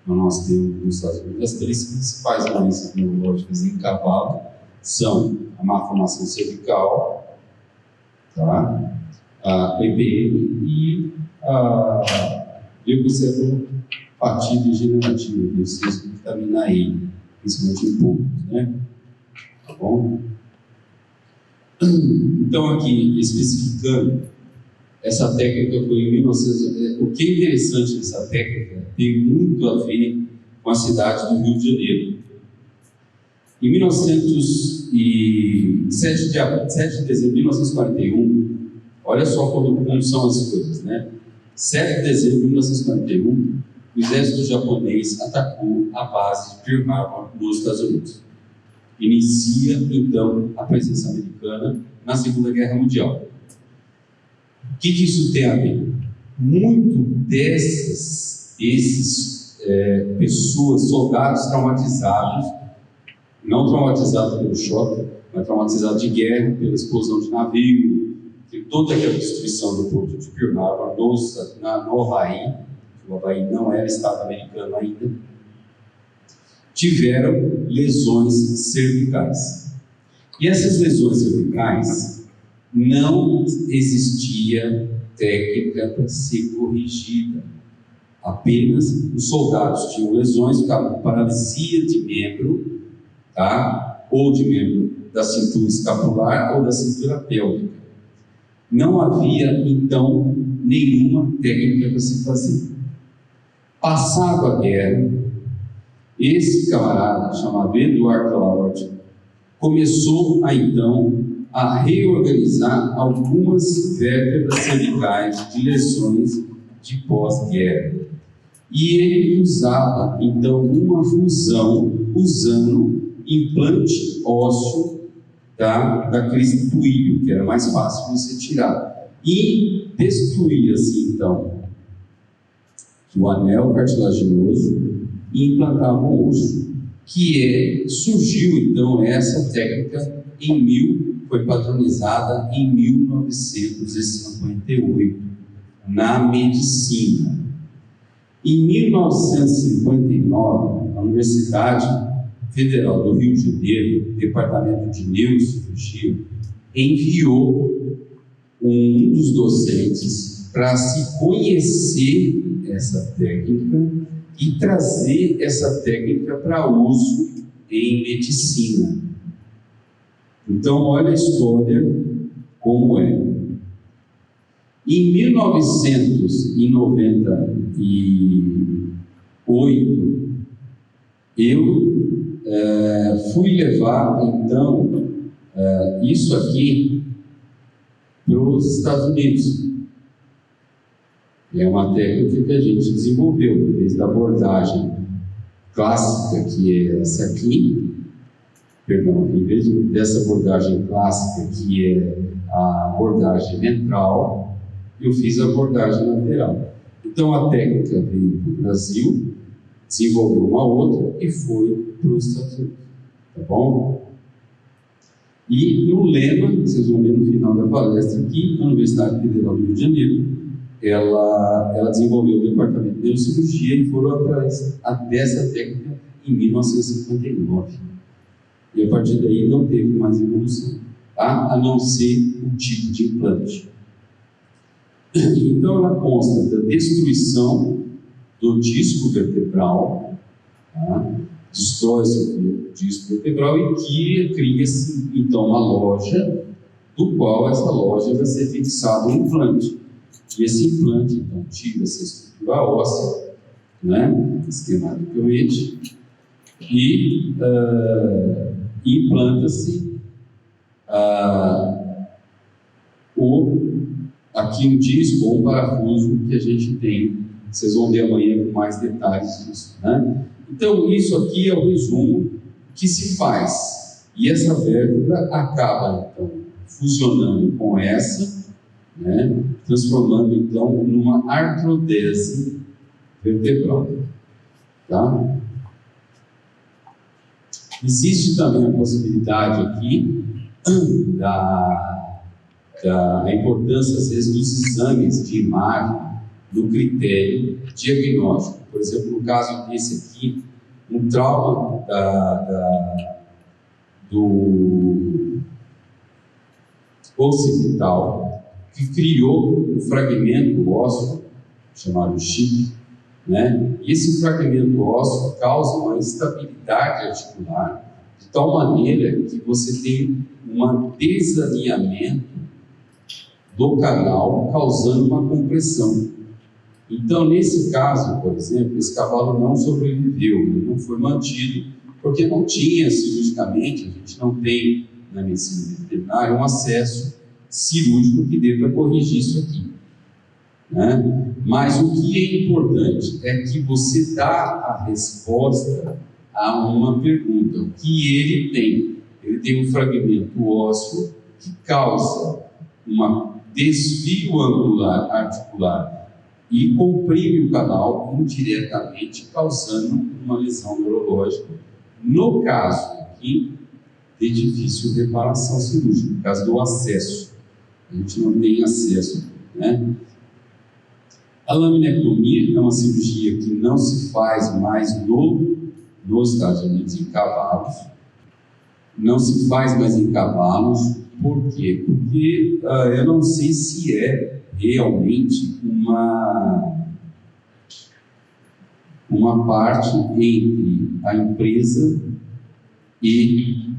Então, nós temos nos Estados Unidos as três principais doenças neurológicas em cavalo são a malformação cervical, tá? A PPM e a leucocefalopatia degenerativa, deficiência de vitamina E, principalmente em poucos, né? Tá bom? Então, aqui, especificando, essa técnica foi em 1900. O que é interessante dessa técnica tem muito a ver com a cidade do Rio de Janeiro. Em 7 de dezembro de 1941, olha só como são as coisas, né? 7 de dezembro de 1941, o exército japonês atacou a base de Pearl Harbor nos Estados Unidos. Inicia, então, a presença americana na Segunda Guerra Mundial. O que isso tem a ver? Muito desses pessoas, soldados traumatizados, não traumatizados pelo choque, mas traumatizados de guerra, pela explosão de navio, de toda aquela destruição do porto de Pearl Harbor no Havaí. O Havaí não era estado americano ainda, tiveram lesões cervicais. E essas lesões cervicais não existia técnica para ser corrigida. Apenas os soldados tinham lesões, ficavam com paralisia de membro, tá? Ou de membro da cintura escapular ou da cintura pélvica. Não havia, então, nenhuma técnica para se fazer. Passada a guerra, esse camarada, chamado Edward Lawrence, começou a reorganizar algumas vértebras cervicais de lesões de pós-guerra. E ele usava, então, uma fusão usando implante ósseo da crista do ilho, que era mais fácil você tirar. E destruía-se, então, o anel cartilaginoso e implantava o osso, surgiu, então, essa técnica foi padronizada em 1958, na medicina. Em 1959, a Universidade Federal do Rio de Janeiro, Departamento de Neurocirurgia, enviou um dos docentes para se conhecer essa técnica e trazer essa técnica para uso em medicina. Então, olha a história como é. Em 1998, eu fui levar, então, isso aqui para os Estados Unidos. É uma técnica que a gente desenvolveu, em vez da abordagem clássica, que é essa aqui, em vez dessa abordagem clássica, que é a abordagem ventral, eu fiz a abordagem lateral. Então a técnica veio para o Brasil, desenvolveu uma outra e foi para os Estados Unidos. Tá bom? E no lema, vocês vão ver no final da palestra aqui, a Universidade Federal do Rio de Janeiro, ela desenvolveu o departamento de neurocirurgia e foram atrás dessa técnica em 1959. E a partir daí não teve mais evolução, tá? A não ser o tipo de implante. Então ela consta da destruição do disco vertebral, tá? Destrói-se o disco vertebral e cria-se então uma loja, do qual essa loja vai ser fixado um implante. E esse implante, então, tira essa estrutura óssea, né, esquematicamente, e implanta-se aqui um disco ou um parafuso que a gente tem. Vocês vão ver amanhã com mais detalhes disso, né? Então, isso aqui é o resumo que se faz. E essa vértebra acaba, então, fusionando com essa, né, transformando então numa artrodese vertebral, tá? Existe também a possibilidade aqui da importância às vezes dos exames de imagem no critério diagnóstico. Por exemplo, no caso desse aqui, um trauma do occipital, que criou um fragmento ósseo, chamado chip, né? E esse fragmento ósseo causa uma instabilidade articular, de tal maneira que você tem um desalinhamento do canal, causando uma compressão. Então, nesse caso, por exemplo, esse cavalo não sobreviveu, ele não foi mantido, porque não tinha cirurgicamente, a gente não tem na medicina veterinária um acesso cirúrgico que dê para corrigir isso aqui, né? Mas o que é importante é que você dá a resposta a uma pergunta. O que ele tem? Ele tem um fragmento ósseo que causa um desvio angular articular e comprime o canal indiretamente, causando uma lesão neurológica. No caso aqui, de difícil reparação cirúrgica, no caso do acesso. A gente não tem acesso, né? A laminectomia é uma cirurgia que não se faz mais nos Estados Unidos em cavalos. Não se faz mais em cavalos. Por quê? Porque eu não sei se é realmente uma parte entre a empresa e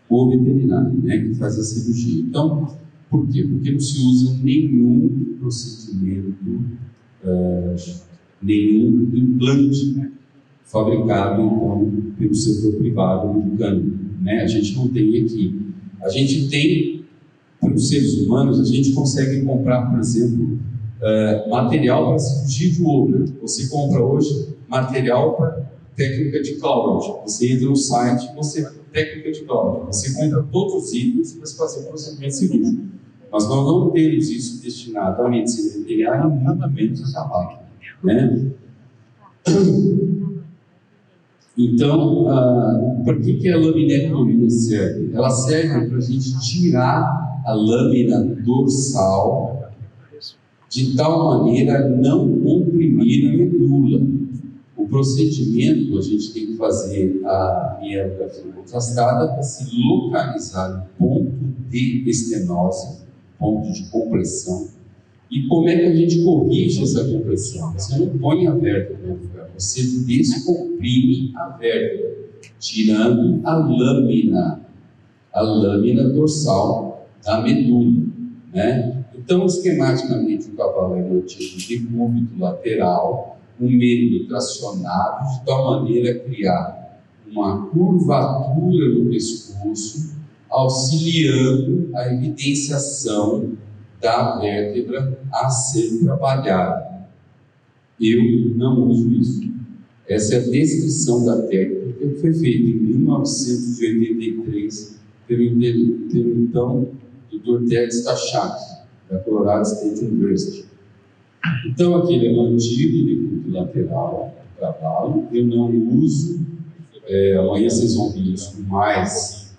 o veterinário, né, que faz a cirurgia. Então, por quê? Porque não se usa nenhum procedimento, nenhum implante fabricado, então, pelo setor privado americano, né? A gente não tem aqui. A gente tem, para os seres humanos, a gente consegue comprar, por exemplo, material para cirurgia de Wobler. Você compra hoje material para técnica de Cloud. Você entra no site, técnica de Cloud. Você compra todos os itens para fazer o procedimento cirúrgico. Mas nós não temos isso destinado à medicina veterinária, muito menos a cavalo, né? Então, por que a laminectomia serve? Ela serve para a gente tirar a lâmina dorsal de tal maneira a não comprimir a medula. O procedimento, a gente tem que fazer a mielografia contrastada para se localizar o ponto de estenose, ponto de compressão. E como é que a gente corrige essa compressão? Você não põe a vértebra no lugar, você descomprime a vértebra, tirando a lâmina dorsal da medula, né? Então, esquematicamente, o cavalo é mantido de decúbito lateral, um membro tracionado, de tal maneira a criar uma curvatura no pescoço, auxiliando a evidenciação da vértebra a ser trabalhada. Eu não uso isso. Essa é a descrição da técnica que foi feita em 1983 pelo então Dr. Ted Stachak, da Colorado State University. Então, aqui ele é mantido de decúbito lateral do cavalo. Eu não uso, amanhã vocês vão ver isso com mais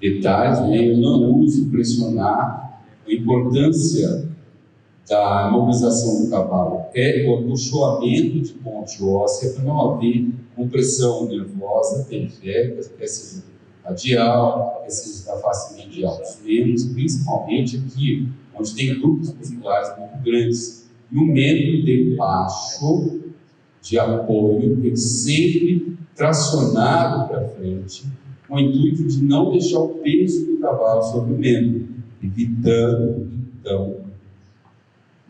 detalhes, né? Eu não uso pressionar. A importância da mobilização do cavalo é o acolchoamento de ponte óssea para não haver compressão nervosa periférica, quer seja radial, quer seja da face medial dos membros, principalmente aqui, onde tem grupos musculares muito grandes. E o membro de baixo de apoio tem sempre tracionado para frente, com o intuito de não deixar o peso do cavalo sobre o membro, evitando, então,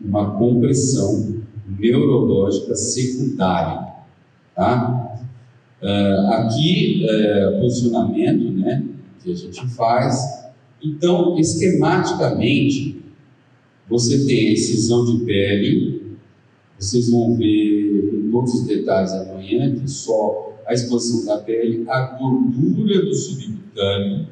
uma compressão neurológica secundária. Tá? Aqui, posicionamento, né, que a gente faz. Então, esquematicamente, você tem a incisão de pele, vocês vão ver com todos os detalhes amanhã, que só a exposição da pele, a gordura do subcutâneo.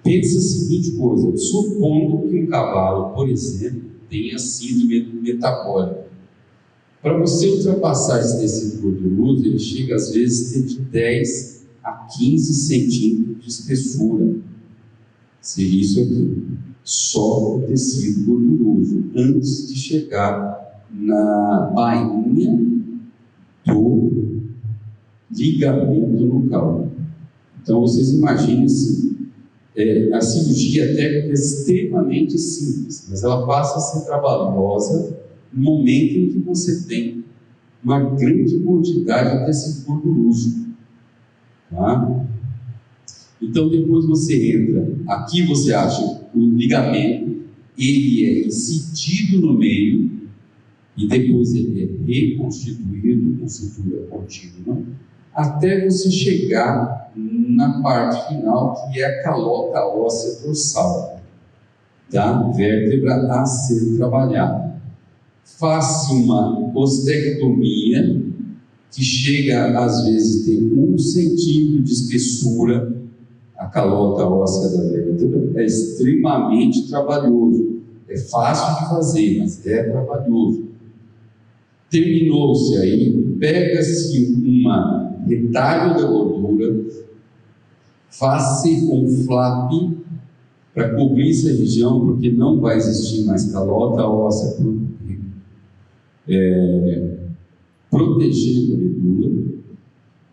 Pensa a seguinte coisa: supondo que um cavalo, por exemplo, tenha síndrome metabólica. Para você ultrapassar esse tecido gorduroso, ele chega às vezes a ter de 10 a 15 centímetros de espessura. Seria isso aqui. Só o tecido gorduroso, antes de chegar na bainha do ligamento nucal. Então, vocês imaginem assim, a cirurgia técnica é extremamente simples, mas ela passa a ser trabalhosa no momento em que você tem uma grande quantidade de tecido gorduroso. Tá? Então, depois você entra, aqui você acha o ligamento, ele é incidido no meio, e depois ele é reconstituído com sutura contínua, até você chegar na parte final, que é a calota óssea dorsal da vértebra a ser trabalhada. Faz-se uma ostectomia, que chega às vezes a ter 1 centímetro de espessura. A calota óssea da vértebra é extremamente trabalhoso. É fácil de fazer, mas é trabalhoso. Terminou-se aí, pega-se uma retalho da gordura, faz-se um flap para cobrir essa região, porque não vai existir mais calota óssea protegendo a medula,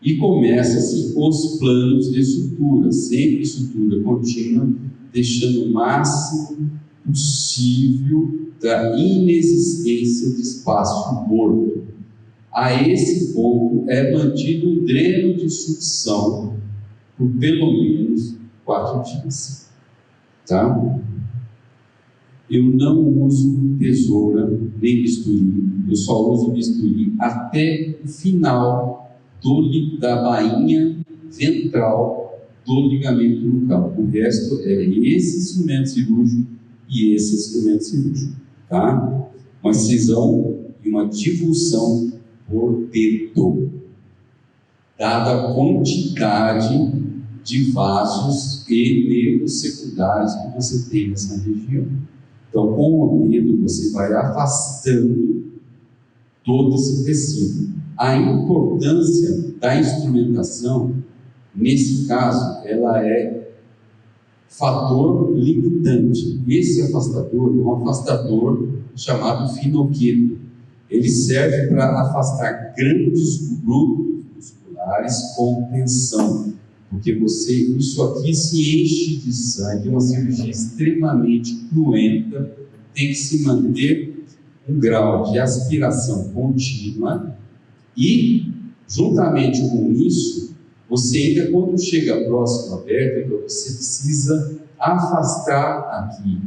e começa-se os planos de sutura, sempre sutura contínua, deixando o máximo possível da inexistência de espaço morto. A esse ponto é mantido um dreno de sucção por pelo menos 4 dias. Tá? Eu não uso tesoura nem bisturi, eu só uso bisturi até o final da bainha ventral do ligamento nucal. O resto é esse instrumento cirúrgico e esse instrumento cirúrgico. Tá? Uma incisão e uma divulsão por dedo, dada a quantidade de vasos e nervos secundários que você tem nessa região. Então, com o dedo, você vai afastando todo esse tecido. A importância da instrumentação, nesse caso, ela é fator limitante. Esse afastador é um afastador chamado finoqueto. Ele serve para afastar grandes grupos musculares com tensão, porque isso aqui se enche de sangue, uma cirurgia extremamente cruenta, tem que se manter um grau de aspiração contínua e, juntamente com isso, você ainda, quando chega próximo à vértebra, você precisa afastar aqui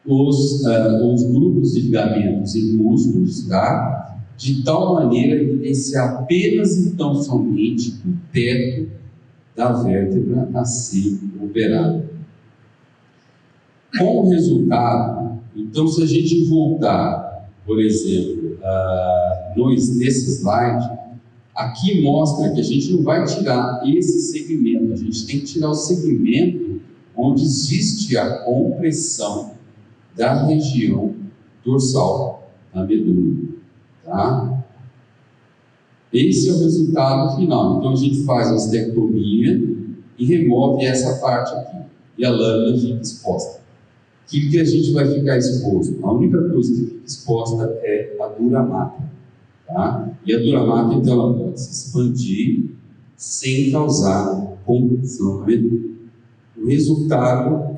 os grupos de ligamentos e músculos, tá? De tal maneira que evidenciar apenas então somente o teto da vértebra a ser operado. Com o resultado, então, se a gente voltar, por exemplo, nesse slide, aqui mostra que a gente não vai tirar esse segmento, a gente tem que tirar o segmento onde existe a compressão da região dorsal da medula, tá? Esse é o resultado final. Então a gente faz a ostectomia e remove essa parte aqui, e a lâmina fica exposta. O que a gente vai ficar exposto? A única coisa que fica exposta é a dura mata, tá? E a dura mata, então, ela pode se expandir sem causar compressão na medula. O resultado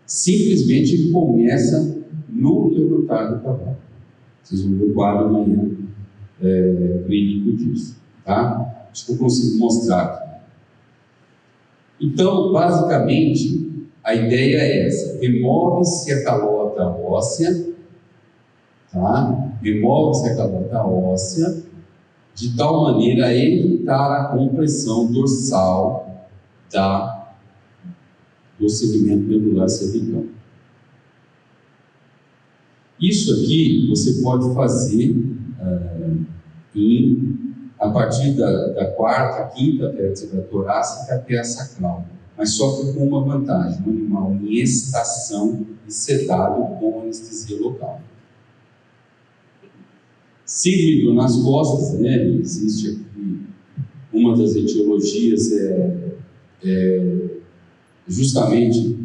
simplesmente ele começa no levantar do cavalo. Vocês vão ver o quadro amanhã clínico disso, tá? Acho que eu consigo mostrar aqui. Então, basicamente, a ideia é essa: remove-se a calota óssea, tá? Remove-se a calota óssea de tal maneira a evitar a compressão dorsal do segmento medular cervical. Isso aqui você pode fazer a partir da quarta, quinta vértebra torácica até a sacral, mas só que com uma vantagem: um animal em estação e sedado com anestesia local. Síndrome nas costas, né? Existe aqui uma das etiologias justamente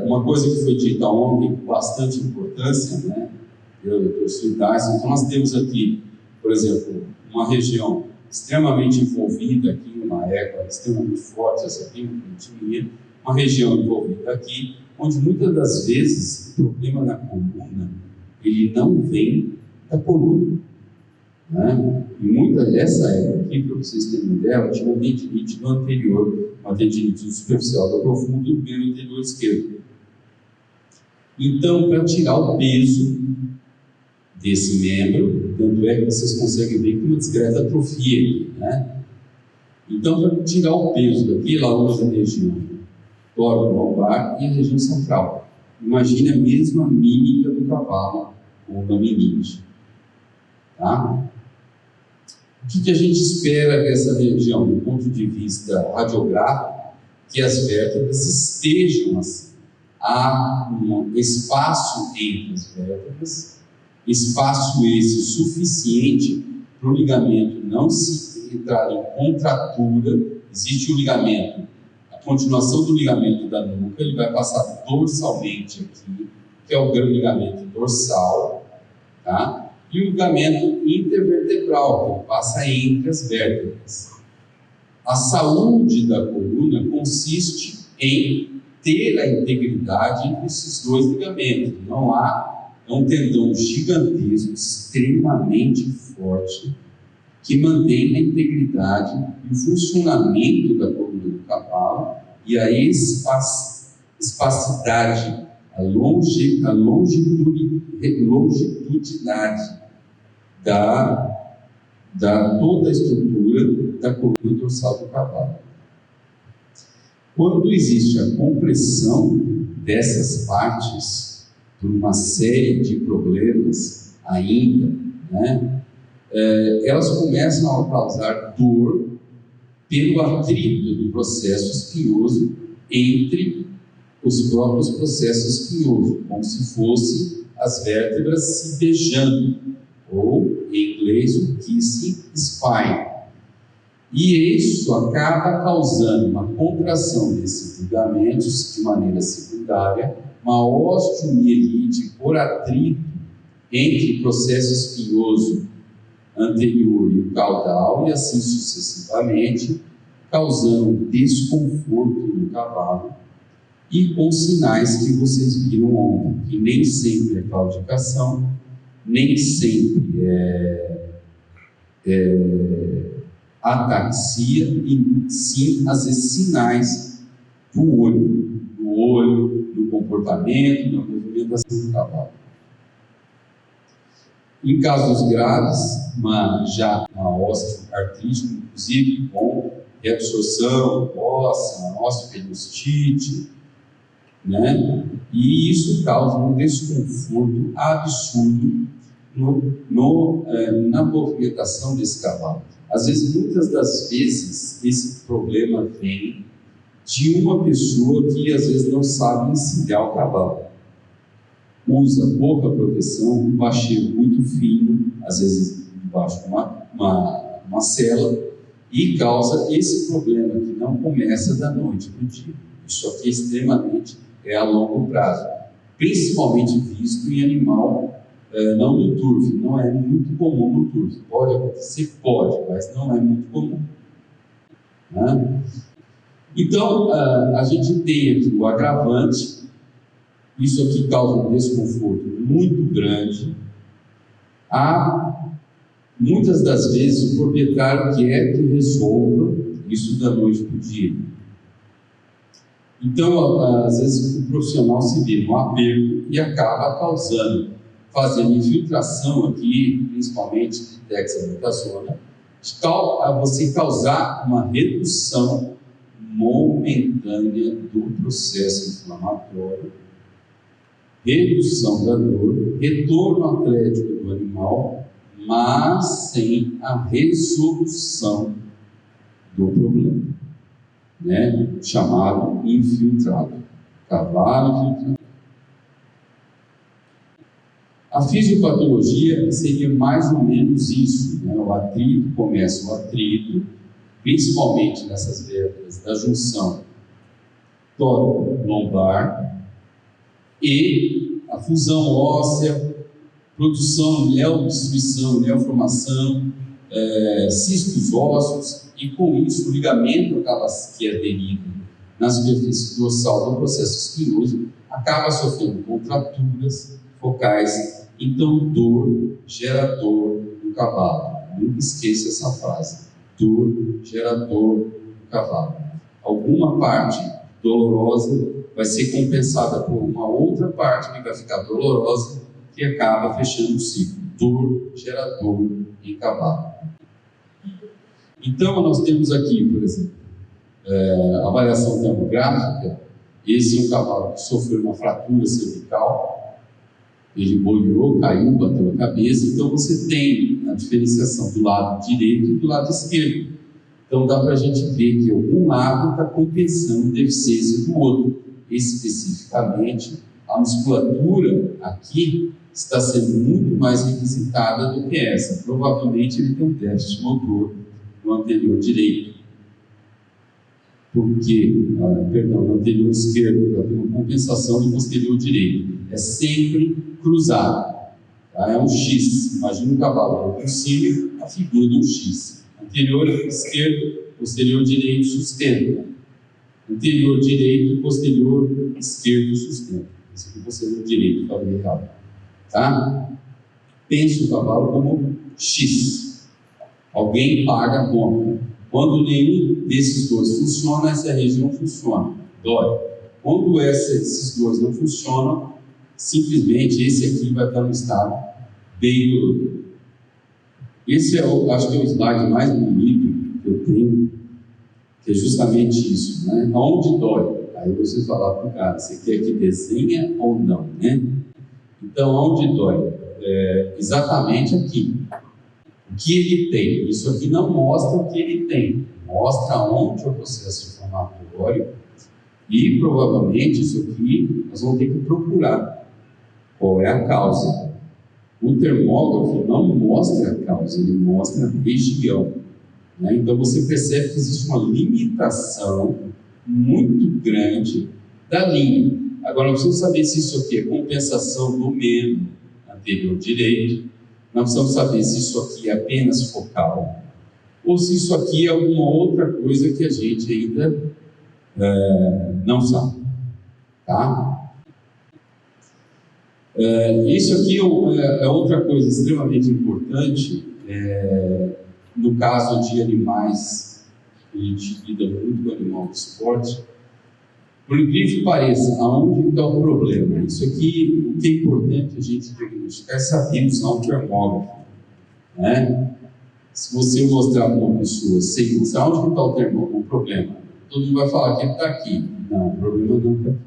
Uma coisa que foi dita ontem com bastante importância, né, do Dr. Darcy. Então nós temos aqui, por exemplo, uma região extremamente envolvida aqui, uma égua extremamente forte, essa aqui, uma região envolvida aqui, onde muitas das vezes o problema na coluna, ele não vem da coluna, né? E essa égua aqui, para vocês terem uma ideia, ela tinha uma tendinite no anterior, uma tendinite superficial do profundo do membro anterior esquerdo. Então, para tirar o peso desse membro, tanto é que vocês conseguem ver que uma discreta atrofia aqui, né? Então, para tirar o peso daqui, ela usa a região lombar e a região central. Imagine a mesma mímica do cavalo ou da menite, tá? O que a gente espera dessa região, do ponto de vista radiográfico? Que as vértebras estejam assim. Há um espaço entre as vértebras, espaço esse suficiente para o ligamento não se entrar em contratura. Existe o ligamento, a continuação do ligamento da nuca, ele vai passar dorsalmente aqui, que é o grande ligamento dorsal, tá? E o ligamento intervertebral, que passa entre as vértebras. A saúde da coluna consiste em ter a integridade entre esses dois ligamentos. Não há um tendão gigantesco, extremamente forte, que mantém a integridade e o funcionamento da coluna do cavalo e a espacidade, a longitudinalidade da toda a estrutura da coluna dorsal do cavalo. Quando existe a compressão dessas partes por uma série de problemas ainda, né, elas começam a causar dor pelo atrito do processo espinhoso entre os próprios processos espinhosos, como se fossem as vértebras se beijando, ou em inglês o kissing spine. E isso acaba causando uma contração desses ligamentos de maneira secundária, uma osteomielite por atrito entre o processo espinhoso anterior e o caudal, e assim sucessivamente, causando desconforto no cavalo e com sinais que vocês viram ontem, que nem sempre é claudicação, nem sempre ataxia, e sim, às vezes, sinais do olho, do comportamento, da movimentação do cavalo. Em casos graves, uma osteoartrite, inclusive com reabsorção óssea, osteopenostite, né? E isso causa um desconforto absurdo na movimentação desse cavalo. Às vezes, muitas das vezes, esse problema vem de uma pessoa que às vezes não sabe encilhar o cavalo. Usa pouca proteção, um bacheiro muito fino, às vezes debaixo de uma sela, e causa esse problema que não começa da noite para o dia. Isso aqui extremamente a longo prazo, principalmente visto em animal não no turf. Não é muito comum no turf. Pode acontecer? Pode, mas não é muito comum, né? Então, a gente tem aqui o agravante. Isso aqui causa um desconforto muito grande. Muitas das vezes o proprietário quer que resolva isso da noite para o dia. Então, às vezes o profissional se vê no aperto e acaba fazendo infiltração aqui, principalmente de dexametasona, a você causar uma redução momentânea do processo inflamatório, redução da dor, retorno atlético do animal, mas sem a resolução do problema, né? Chamado infiltrado, cavalo infiltrado. A fisiopatologia seria mais ou menos isso, né? Começa o atrito, principalmente nessas vértebras da junção tóraco lombar e a fusão óssea, produção, neodestruição, neoformação, cistos ósseos, e com isso o ligamento acaba que é aderido na superfície dorsal do processo espinhoso, acaba sofrendo contraturas focais. Então, dor gera dor no cavalo. Nunca esqueça essa frase: dor gera dor no cavalo. Alguma parte dolorosa vai ser compensada por uma outra parte que vai ficar dolorosa, que acaba fechando o ciclo. Dor gera dor em cavalo. Então, nós temos aqui, por exemplo, a avaliação termográfica. Esse é um cavalo que sofreu uma fratura cervical, ele boleou, caiu, bateu a cabeça. Então você tem a diferenciação do lado direito e do lado esquerdo. Então dá para a gente ver que um lado está compensando a deficiência do outro. Especificamente, a musculatura aqui está sendo muito mais requisitada do que essa. Provavelmente ele tem um déficit motor no anterior direito. No anterior esquerdo, para ter uma compensação do posterior direito. É sempre cruzado. Tá? É um X. Imagina um cavalo por cima, a figura de um X. Anterior esquerdo, posterior direito, sustenta. Anterior direito, posterior esquerdo, sustenta. Esse aqui é o posterior direito, falei errado. Tá? Pense o cavalo como X. Alguém paga a conta. Quando nenhum desses dois funciona, essa região funciona, dói. Quando esses dois não funcionam, simplesmente esse aqui vai estar no estado bem dolorido. Esse acho que é o slide mais bonito que eu tenho, que é justamente isso, né? Aonde dói? Aí você fala para o cara, você quer que desenha ou não, né? Então, aonde dói? Exatamente aqui. O que ele tem? Isso aqui não mostra o que ele tem, mostra onde é o processo inflamatório, e provavelmente isso aqui nós vamos ter que procurar qual é a causa. O termógrafo não mostra a causa, ele mostra a região, né? Então você percebe que existe uma limitação muito grande da linha. Agora, nós precisamos saber se isso aqui é compensação do membro anterior direito. Nós precisamos saber se isso aqui é apenas focal ou se isso aqui é alguma outra coisa que a gente ainda não sabe. Tá? Isso aqui é outra coisa extremamente importante no caso de animais, a gente lida muito com animal de esporte. Por incrível que pareça, aonde está o problema? Isso aqui, o que é importante a gente diagnosticar é saber usar um termógrafo, né? Se você mostrar para uma pessoa sem mostrar onde está o termógrafo, o problema, todo mundo vai falar que ele está aqui. Não, o problema não está aqui.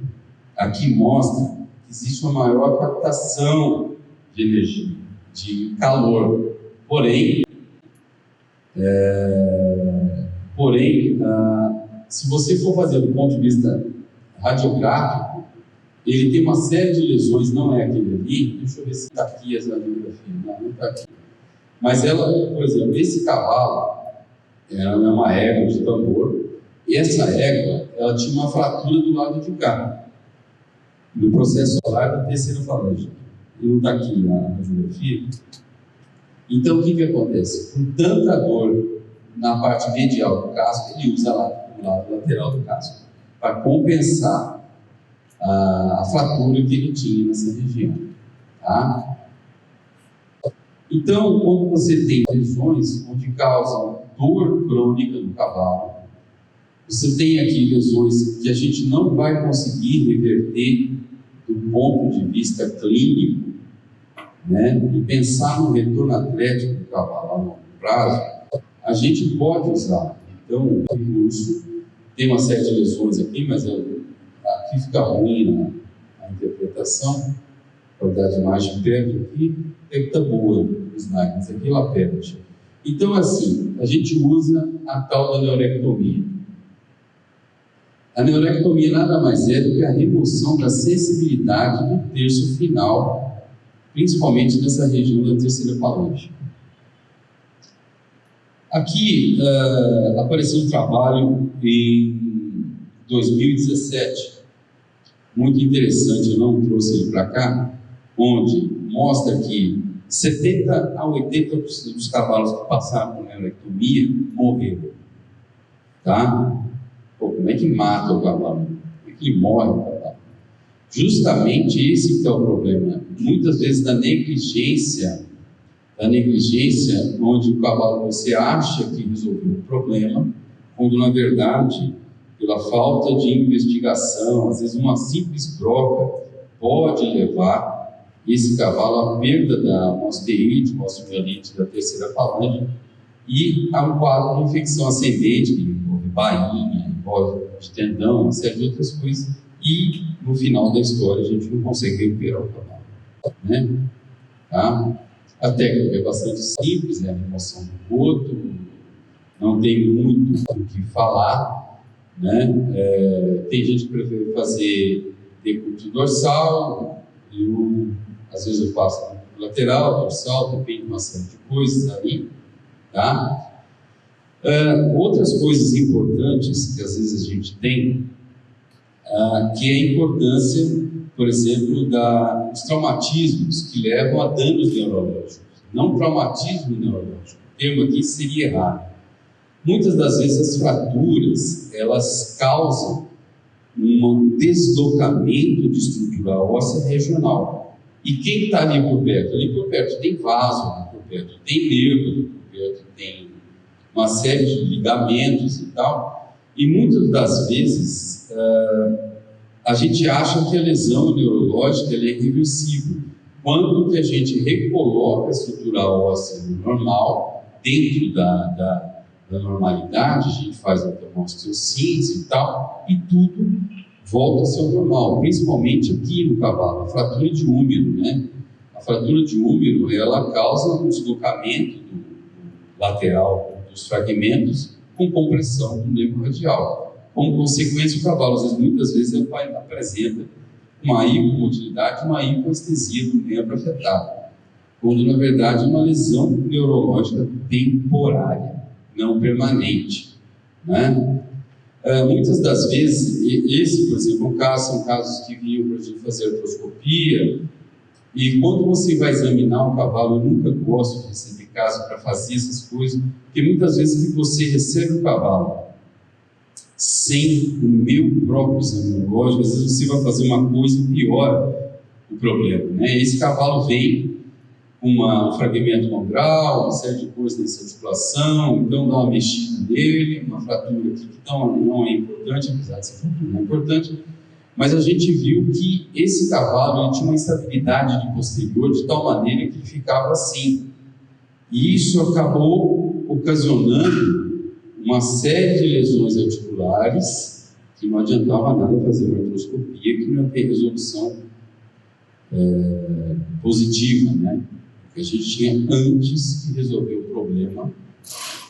Aqui mostra que existe uma maior captação de energia, de calor. Porém, se você for fazer do ponto de vista radiográfico, ele tem uma série de lesões, não é aquele ali. Deixa eu ver se está aqui essa radiografia. Não está aqui. Mas ela, por exemplo, esse cavalo, ela é uma égua de tambor, e essa égua, ela tinha uma fratura do lado de cá, no processo solar da terceira falange. E não está aqui na radiografia. Então, o que acontece? Com tanta dor na parte medial do casco, ele usa lá o lado lateral do casco, para compensar a fratura que ele tinha nessa região. Tá? Então, quando você tem lesões onde causam dor crônica no cavalo, você tem aqui lesões que a gente não vai conseguir reverter do ponto de vista clínico, né? E pensar no retorno atlético do cavalo a longo prazo, a gente pode usar. Então, o recurso tem uma série de lesões aqui, mas aqui fica ruim a interpretação, a qualidade de imagem perto aqui, até que está boa no slide, mas aqui ela perde. Então, assim, a gente usa a tal da neurectomia. A neurectomia nada mais é do que a remoção da sensibilidade do terço final, principalmente nessa região da terceira falange. Aqui apareceu um trabalho 2017, muito interessante, eu não trouxe ele para cá, onde mostra que 70 a 80% dos cavalos que passaram por neurectomia morreram. Tá? Pô, como é que mata o cavalo? Como é que ele morre o cavalo? Justamente esse que é o problema. Muitas vezes da negligência, onde o cavalo você acha que resolveu o problema, quando na verdade, pela falta de investigação, às vezes uma simples broca pode levar esse cavalo à perda da osteoide, osteomielite da terceira falange e a um quadro de infecção ascendente, que envolve bainha, envolve tendão, uma série de outras coisas, e no final da história a gente não consegue recuperar o cavalo, né? Tá? A técnica é bastante simples, é a remoção do boto, não tem muito o que falar, né? Tem gente que prefere fazer decúbito dorsal, às vezes eu faço lateral, dorsal, depende de uma série de coisas ali, tá? Outras coisas importantes que às vezes a gente tem, que é a importância, por exemplo, dos traumatismos que levam a danos neurológicos. Não traumatismo neurológico, o termo aqui seria errado. Muitas das vezes as fraturas, elas causam um deslocamento de estrutura óssea regional. E quem está ali por perto? Ali por perto tem vaso, ali por perto tem nervo, ali por perto tem uma série de ligamentos e tal. E muitas das vezes a gente acha que a lesão neurológica ela é irreversível. Quando que a gente recoloca a estrutura óssea normal, dentro da normalidade, a gente faz uma osteossíntese e tal, e tudo volta a ser normal, principalmente aqui no cavalo, a fratura de úmero, né? A fratura de úmero, ela causa um deslocamento do lateral dos fragmentos com compressão do nervo radial. Como consequência, o cavalo, muitas vezes, ele apresenta uma hipomotilidade, uma hipoestesia do nervo afetado, quando, na verdade, é uma lesão neurológica temporária, não permanente, né? Muitas das vezes, esse, por exemplo, são casos que vinham para a gente fazer artroscopia, e quando você vai examinar o cavalo, eu nunca gosto de receber caso para fazer essas coisas, porque muitas vezes que você recebe o cavalo sem o meu próprio exame neurológico, às vezes você vai fazer uma coisa e piora o problema, né? Esse cavalo vem com um fragmento condral, uma série de coisas nessa articulação, então dá uma mexida nele, uma fratura aqui que não é importante, apesar de ser fratura, não é importante, mas a gente viu que esse cavalo ele tinha uma instabilidade de posterior de tal maneira que ele ficava assim, e isso acabou ocasionando uma série de lesões articulares que não adiantava nada fazer uma artroscopia, que não ia ter resolução positiva, né? Porque a gente tinha antes que resolver o problema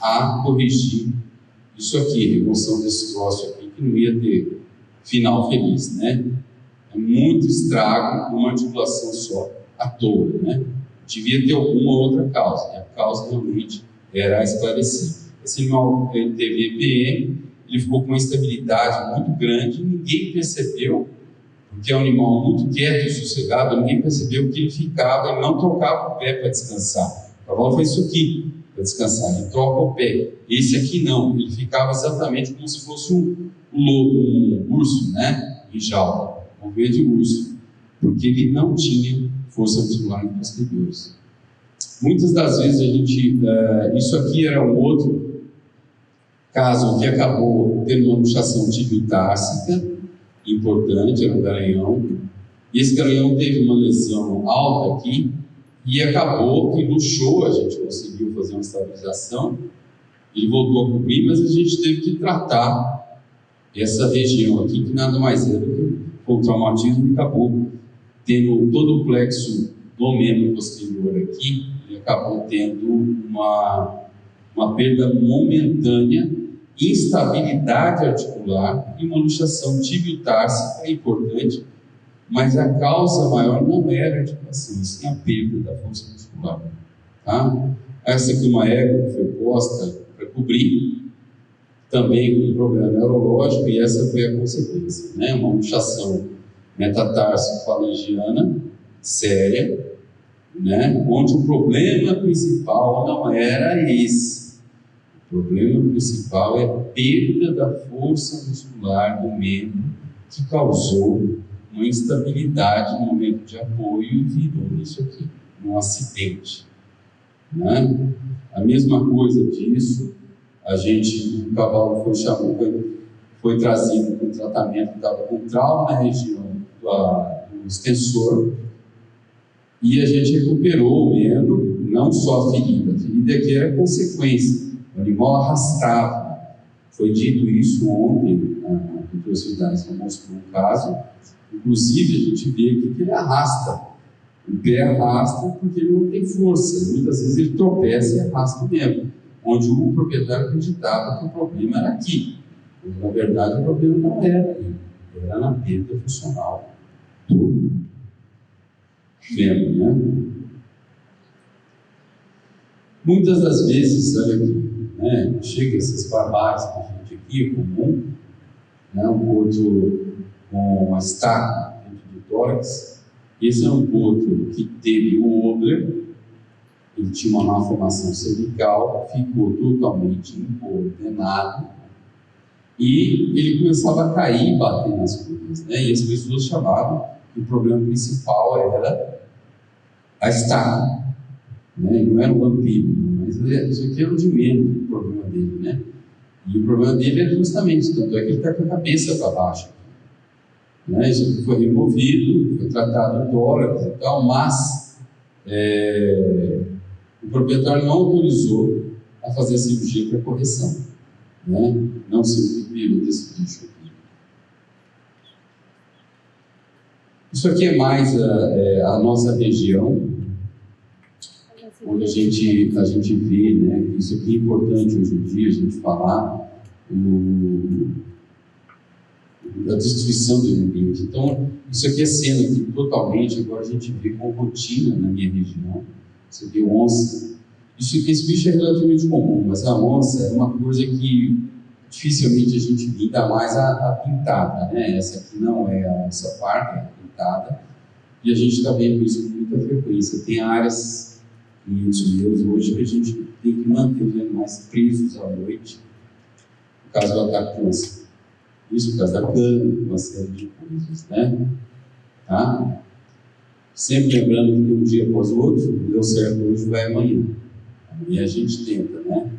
a corrigir isso aqui, remoção desse troço aqui, que não ia ter final feliz, né? É muito estrago numa articulação só, à toa, né? Devia ter alguma outra causa, e a causa realmente era esclarecida. Esse animal teve EPM, ele ficou com uma estabilidade muito grande, ninguém percebeu, porque é um animal muito quieto e sossegado, ninguém percebeu que ele ficava, ele não trocava o pé para descansar. O cavalo faz isso aqui para descansar, ele troca o pé. Esse aqui não, ele ficava exatamente como se fosse um urso, né? Em jaula, um verde urso, porque ele não tinha força muscular nos posteriores. Muitas das vezes a gente, isso aqui era um outro caso que acabou tendo uma luxação tibio-társica importante, era um garanhão, e esse garanhão teve uma lesão alta aqui, e acabou que luxou, a gente conseguiu fazer uma estabilização, ele voltou a cobrir, mas a gente teve que tratar essa região aqui, que nada mais é do que foi um traumatismo, e acabou tendo todo o plexo do membro posterior aqui, ele acabou tendo uma perda momentânea, instabilidade articular e uma luxação tibio-társica importante, mas a causa maior não era a articulação, e sim a perda da força muscular. Tá? Essa aqui é uma égua que foi posta para cobrir, também com um problema neurológico, e essa foi a consequência, né? Uma luxação metatarso-falangiana séria, né? Onde o problema principal não era esse. O problema principal é a perda da força muscular do membro, que causou uma instabilidade no momento de apoio e virou isso aqui, um acidente, né? A mesma coisa disso, o cavalo foi trazido com tratamento que estava com trauma na região do extensor, e a gente recuperou o membro, não só a ferida que era consequência, o animal arrastava. Foi dito isso ontem, na Universidade mostrou um caso, inclusive a gente vê aqui que ele arrasta, o pé arrasta porque ele não tem força, muitas vezes ele tropeça e arrasta o membro, onde o proprietário acreditava que o problema era aqui, mas na verdade o problema não era aí, era na perda funcional do membro, né? Muitas das vezes, olha aqui, né, chega essas barbáries que a gente aqui, é comum, né, um boto com a estaca dentro do tórax. Esse é um boto que teve o Obler, ele tinha uma malformação cervical, ficou totalmente incoordenado, e ele começava a cair e bater nas coisas, né? E as pessoas chamavam que o problema principal era a estaca, né? Não era um vampiro, mas isso aqui era o de menos o problema dele, né? E o problema dele é justamente, tanto é que ele está com a cabeça para baixo, né? Isso aqui foi removido, foi tratado em tórax e tal, mas o proprietário não autorizou a fazer a cirurgia para correção, né? Não se livre desse bicho aqui. Isso aqui é mais a nossa região, onde a gente vê, né, que isso aqui é importante hoje em dia, a gente falar da destruição do meio ambiente. Então, isso aqui é cena que totalmente, agora a gente vê com rotina na minha região. Isso aqui é onça. Esse bicho é relativamente comum, mas a onça é uma coisa que dificilmente a gente vê, ainda mais a pintada, né? Essa aqui não é a onça parda, é a pintada, e a gente está vendo isso com muita frequência. Tem áreas em meus hoje que a gente tem que manter os animais presos à noite, por causa do ataque de onça. Isso por causa da cana, uma série de coisas, né? Tá? Sempre lembrando que tem um dia após o outro, não deu certo hoje, vai amanhã. Amanhã a gente tenta, né?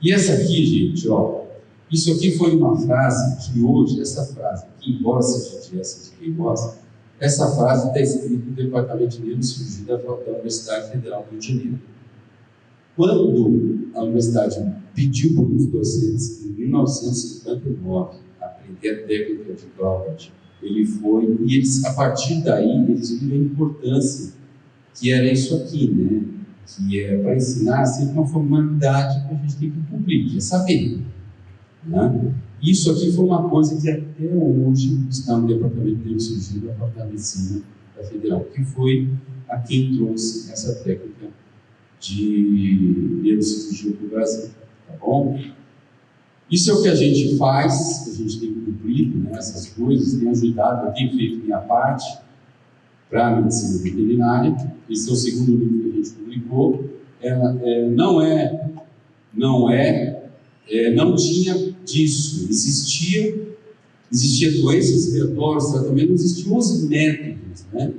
E essa aqui, gente, ó, isso aqui foi uma frase que hoje, essa frase, que embora seja essa de quem gosta, essa frase está escrita no Departamento de Neurocirurgia da Universidade Federal do Rio de Janeiro. Quando a universidade pediu para os docentes, em 1959, aprender a técnica de Glauert, ele foi, e eles, a partir daí, eles viram a importância que era isso aqui, né? Que é para ensinar sempre uma formalidade que a gente tem que cumprir, que é saber, né? Isso aqui foi uma coisa que até hoje está no Departamento de Neurocirurgia da Faculdade de Medicina da Federal, que foi a quem trouxe essa técnica de neurocirurgia para o Brasil, tá bom? Isso é o que a gente faz, a gente tem cumprido, né, essas coisas, tem ajudado, eu tenho feito minha parte para a medicina veterinária. Esse é o segundo livro que a gente publicou. Não tinha disso, existia doenças respiratórias, também não existiam os métodos, né?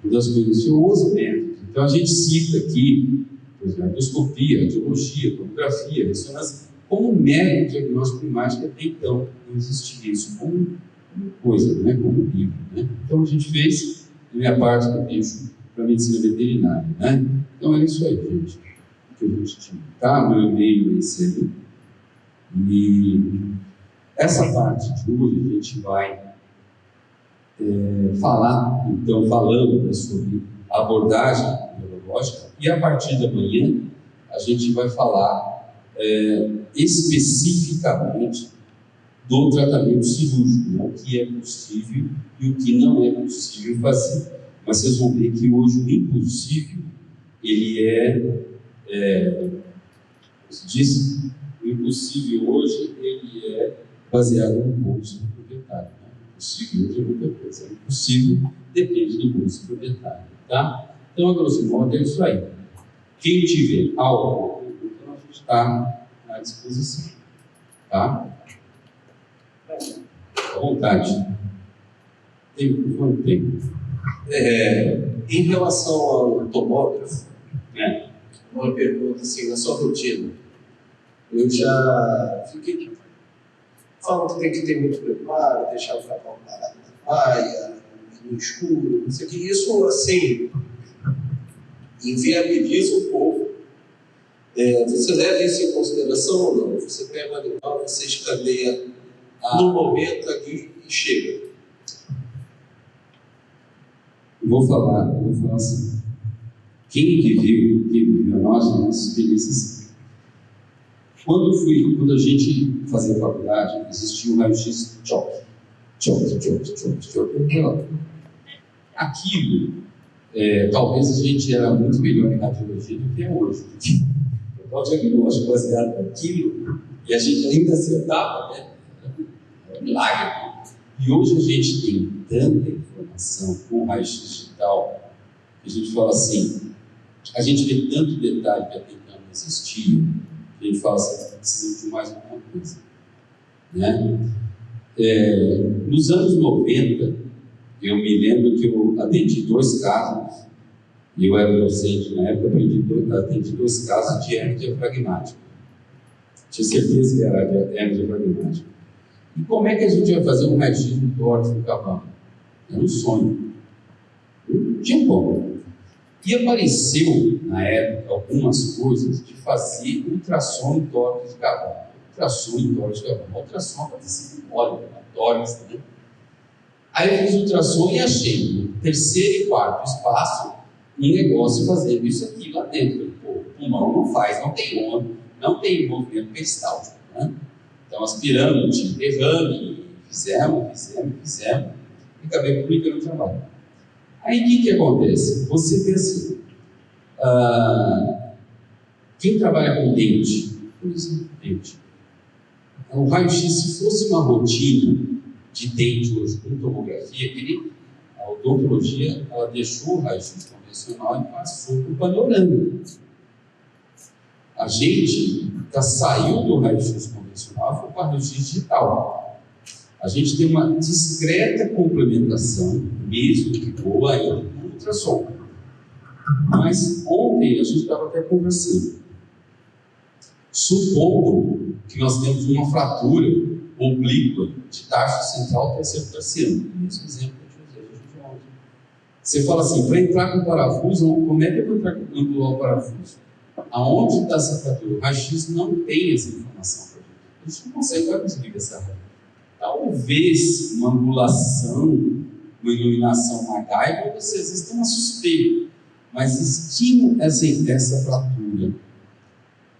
Uma das coisas, existiam os métodos. Então a gente cita aqui, por exemplo, a endoscopia, a radiologia, a tomografia, a ressonância, como método de diagnóstico primário, que até então não existia isso como coisa, né? Como livro, né? Então a gente fez a minha parte que eu deixo para a medicina veterinária, né? Então é isso aí, gente, que a gente tinha, tá? Meu e-mail é esse aí. E essa parte de hoje a gente vai falar, então, falando, né, sobre a abordagem neurológica, e a partir da manhã a gente vai falar especificamente do tratamento cirúrgico, né, o que é possível e o que não é possível fazer. Mas vocês vão ver que hoje o impossível, ele como se diz, o impossível hoje, ele é baseado no bolso do proprietário. Né? Impossível hoje é muita coisa. O impossível depende do bolso do proprietário. Tá? Então, a grosso modo, é isso aí. Quem tiver algo, então a gente está à disposição. Tá? À vontade. Quanto tempo? Em relação ao tomógrafo, uma pergunta assim, na sua rotina. Eu já fiquei falando que tem que ter muito preparo, deixar o cavalo parado na baia, no escuro, não sei o que. Isso, assim, inviabiliza um pouco. Você leva isso em consideração ou não? Você pega o animal, você escaneia no momento ali e chega. Vou falar assim. Quem viveu a nossa experiência. Quando a gente fazia faculdade, existia um raio-x choque. Aquilo, talvez a gente era muito melhor em radiologia do que é hoje. O diagnóstico baseado naquilo, e a gente ainda acertava, né? É um milagre. E hoje a gente tem tanta informação com raio-x digital, que a gente fala assim, a gente vê tanto detalhe que até então não existia, que a gente fala assim, precisa de mais alguma coisa. Né? Nos anos 90, eu me lembro que eu atendi 2 casos, e eu era docente na época, atendi 2 casos de hernia diafragmática. Tinha certeza que era hernia diafragmática. E como é que a gente vai fazer um raio-x no tórax do cavalo? Era um sonho. Não tinha como. E apareceu, na época, algumas coisas de fazer ultrassom em tórax de cavalo. Ultrassom em tórax de cavalo. Ultrassom para ser óleo, tórax, né? Aí eu fiz ultrassom e achei no 3º e 4º espaço um negócio fazendo isso aqui lá dentro. O pulmão não faz, não tem onda, não tem movimento peristáltico, né? Então, aspirando, tinha derrame, fizemos, e acabei publicando o trabalho. Aí, o que acontece? Você vê assim, quem trabalha com dente, por exemplo, o raio-x, se fosse uma rotina de dente hoje com tomografia, a odontologia, ela deixou o raio-x convencional e passou para o panorâmico. A gente saiu do raio-x convencional e foi para o raio-x digital. A gente tem uma discreta complementação, mesmo que boa ainda, com o ultrassom. Mas ontem a gente estava até conversando. Supondo que nós temos uma fratura oblíqua de tarso central terceiro terciano. Esse exemplo que a gente usou ontem. Você fala assim, para entrar com o parafuso, como é que eu vou entrar com o parafuso? Aonde está essa fratura? O raio-x não tem essa informação para a gente. A gente não vai conseguir ver essa fratura. Talvez uma angulação, uma iluminação MacGyver, você às vezes tem uma suspeita, mas estima essa fratura.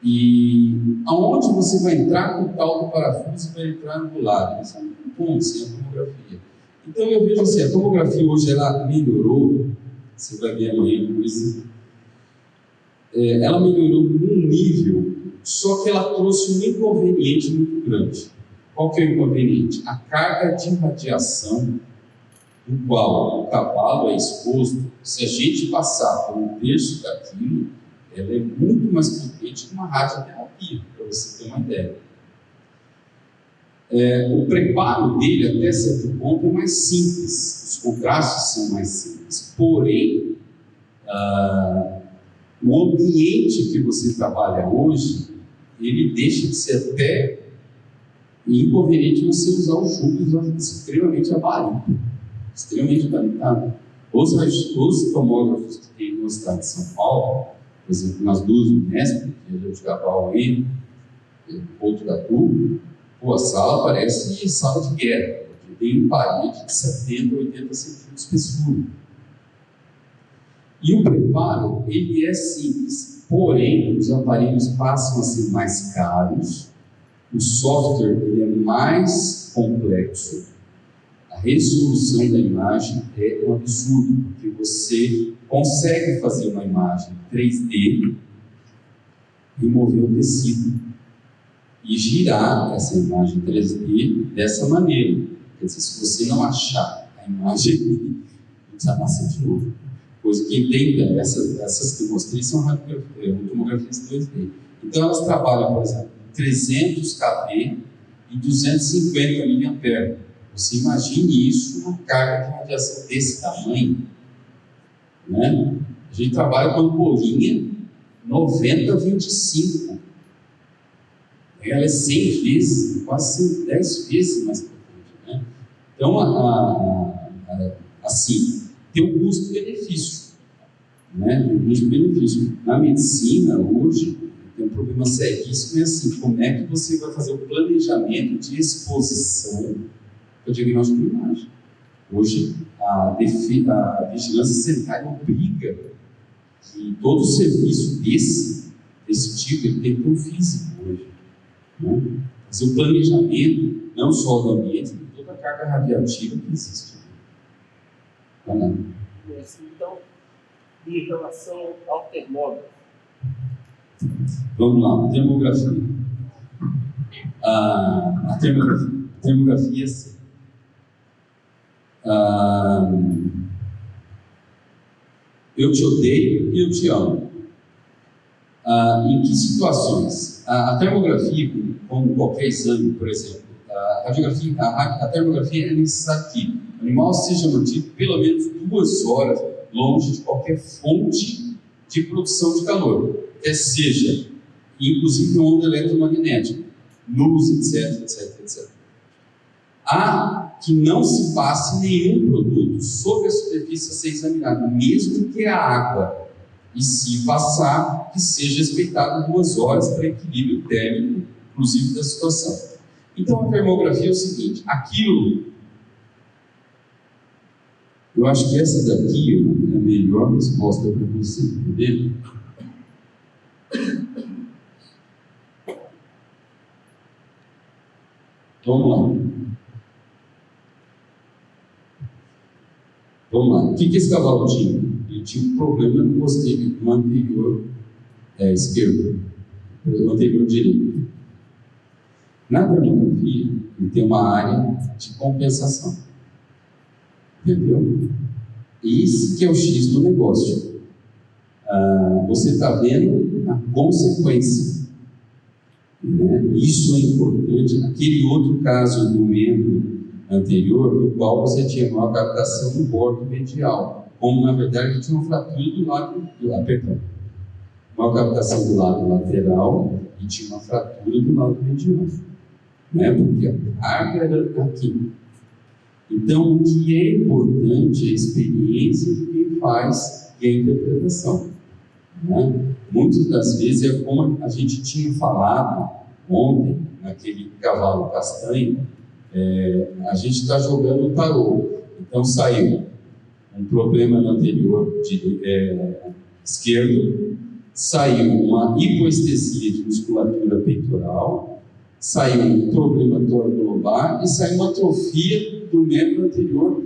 E aonde você vai entrar com o tal do parafuso e vai entrar angulado? Isso é um ponto, sem a tomografia. Então eu vejo assim, a tomografia hoje ela melhorou, você vai ver amanhã coisa. Ela melhorou num nível, só que ela trouxe um inconveniente muito grande. Qual que é o inconveniente? A carga de radiação no qual o cavalo é exposto, se a gente passar por 1/3 daquilo, ela é muito mais potente que uma radioterapia, para você ter uma ideia. O preparo dele, até certo ponto, é mais simples, os contrastes são mais simples, porém, o ambiente que você trabalha hoje, ele deixa de ser até inconveniente você usar os jugos extremamente abaritados. Os tomógrafos que tem no estado de São Paulo, por exemplo, nas 2 Unesp, que é de Cavalo e Botucatu, a sala parece sala de guerra, que tem parede de 70, 80 centímetros de espessura. E o preparo, ele é simples, porém, os aparelhos passam a ser mais caros, o software ele é mais complexo, a resolução da imagem é um absurdo, porque você consegue fazer uma imagem 3D e mover o tecido. e girar essa imagem 3D dessa maneira. Quer dizer, se você não achar a imagem, precisa nascer de novo. Pois quem tem essas que eu mostrei são tomografias 2D. Então elas trabalham, por exemplo, 300 kV e 250 mA. Você imagine isso, uma carga de radiação desse tamanho, né? A gente trabalha com ampolinha 90-25. Ela é 100 vezes, quase 10 vezes mais potente, né? Então, assim, tem um custo-benefício, né? Tem um custo-benefício. Na medicina, hoje, tem um problema seríssimo, é assim, como é que você vai fazer o planejamento de exposição para o diagnóstico de imagem? Hoje, a vigilância sanitária obriga que todo serviço desse tipo ele tem que ter um físico hoje, né? Fazer o planejamento, não só do ambiente, mas toda a carga radiativa que existe. Então, em relação ao termógrafo. Vamos lá, termografia. A termografia, sim. Eu te odeio e eu te amo. Em que situações? A termografia, como qualquer exame, por exemplo, a termografia é necessário que o animal seja mantido pelo menos 2 horas longe de qualquer fonte de produção de calor, quer seja, inclusive onda eletromagnética, luz, etc. Há que não se passe nenhum produto sobre a superfície a ser examinado, mesmo que a água, e se passar, que seja respeitado 2 horas para equilíbrio térmico, inclusive da situação. Então a termografia é o seguinte, eu acho que essa daqui é a melhor resposta para você, entendeu? Vamos lá. O que esse cavalo tinha? Ele tinha um problema no anterior esquerdo, no anterior direito. Na termografia, ele tem uma área de compensação. Entendeu? Esse que é o X do negócio. Você está vendo a consequência, né? Isso é importante. Naquele outro caso do membro anterior, no qual você tinha uma captação no bordo medial, como na verdade tinha uma fratura do lado, uma captação do lado lateral e tinha uma fratura do lado medial, né? Porque a carga era aqui. Então, o que é importante é a experiência de quem faz e a interpretação, né? Muitas das vezes é como a gente tinha falado ontem, naquele cavalo castanho, a gente está jogando tarô. Então, saiu um problema no anterior esquerdo, saiu uma hipoestesia de musculatura peitoral, saiu um problema torcolombar e saiu uma atrofia do membro anterior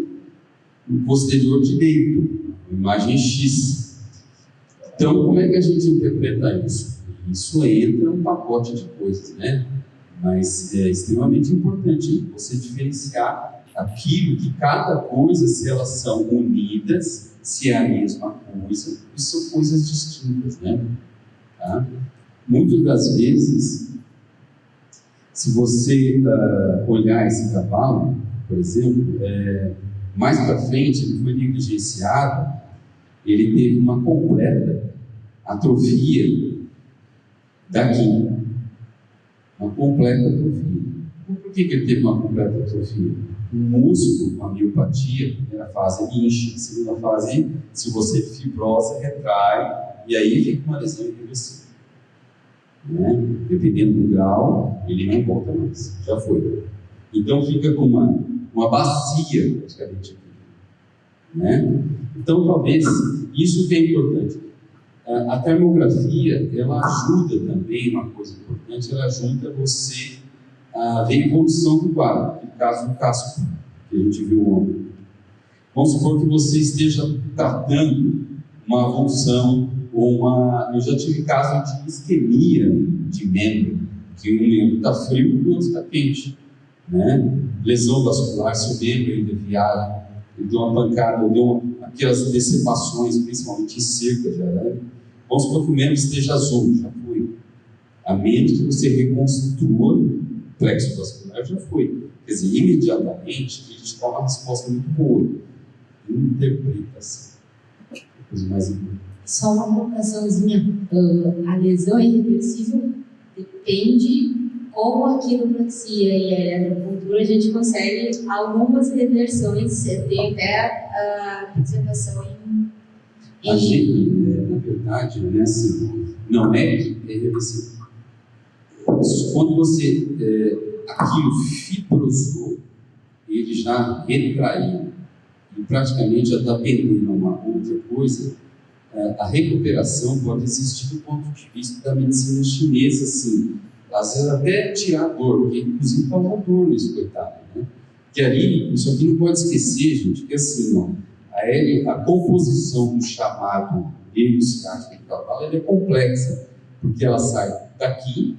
posterior direito, imagem X. Então, como é que a gente interpreta isso? Isso entra um pacote de coisas, né? Mas é extremamente importante você diferenciar aquilo que cada coisa, se elas são unidas, se é a mesma coisa, ou são coisas distintas, né? Tá? Muitas das vezes, se você olhar esse cavalo, por exemplo, mais para frente ele foi negligenciado, ele teve uma completa atrofia daqui, uma completa atrofia. Por que ele teve uma completa atrofia? O músculo, com a miopatia, a primeira fase ele incha, a segunda fase, se você fibrosa, retrai, e aí fica uma lesão irreversível, né? Dependendo do grau, ele não volta mais, já foi. Então fica com uma bacia praticamente, né? Então talvez isso que é importante. A termografia, ela ajuda também, uma coisa importante, ela ajuda você a ver a evolução do quadro, no caso do casco que a gente viu ontem. Vamos supor que você esteja tratando uma avulsão ou eu já tive caso de isquemia de membro, porque um membro está frio e o outro está quente, né? Lesão vascular, se o membro é deviado, ele deu uma pancada, aquelas decepações, principalmente em cerca de arame. Vamos supor que o membro esteja azul, já foi. A menos que você reconstrua o plexo vascular, já foi. Quer dizer, imediatamente, a gente dá uma resposta muito boa. Interpretação. Coisa mais importante. Só uma colocaçãozinha. A lesão irreversível depende como a quiropraxia e a eletrocultura a gente consegue algumas reversões. Tem até a apresentação em... A gente, na verdade, não é assim. Não é que é irreversível. Quando você, aquilo fibrosou, ele já retraiu e praticamente já está pendendo a uma outra coisa, a recuperação pode existir do ponto de vista da medicina chinesa, assim, às vezes até tirar a dor, porque inclusive causa dor nesse coitado, né? Que ali, isso aqui não pode esquecer, gente, que assim, ó, a composição do chamado heliostático do cavalo, ela é complexa, porque ela sai daqui,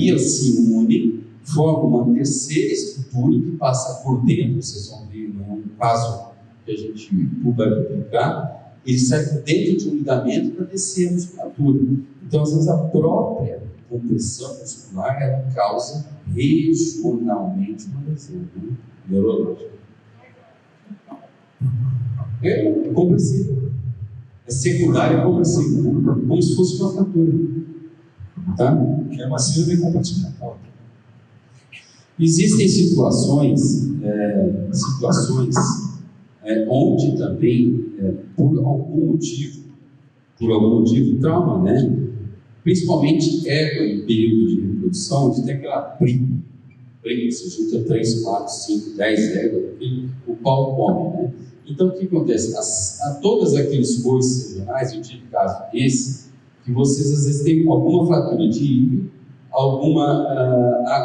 ela se une, forma uma terceira estrutura que passa por dentro. Vocês vão ver um caso que a gente vai publicar, ele sai por dentro de um ligamento para descer a musculatura. Então, às vezes, a própria compressão muscular, ela causa regionalmente uma lesão, né, neurológica. É compressivo. É secundário e compressivo, né? Como se fosse uma fratura. Tá? É uma síndrome compartimental. Existem situações onde também, por algum motivo, trauma, né? Principalmente em período de reprodução, onde tem aquela briga, você junta 3, 4, 5, 10 éguas, o pau come, né? Então, o que acontece? Todos aqueles coices regionais, eu tive caso desse, que vocês às vezes têm alguma fratura de ilho,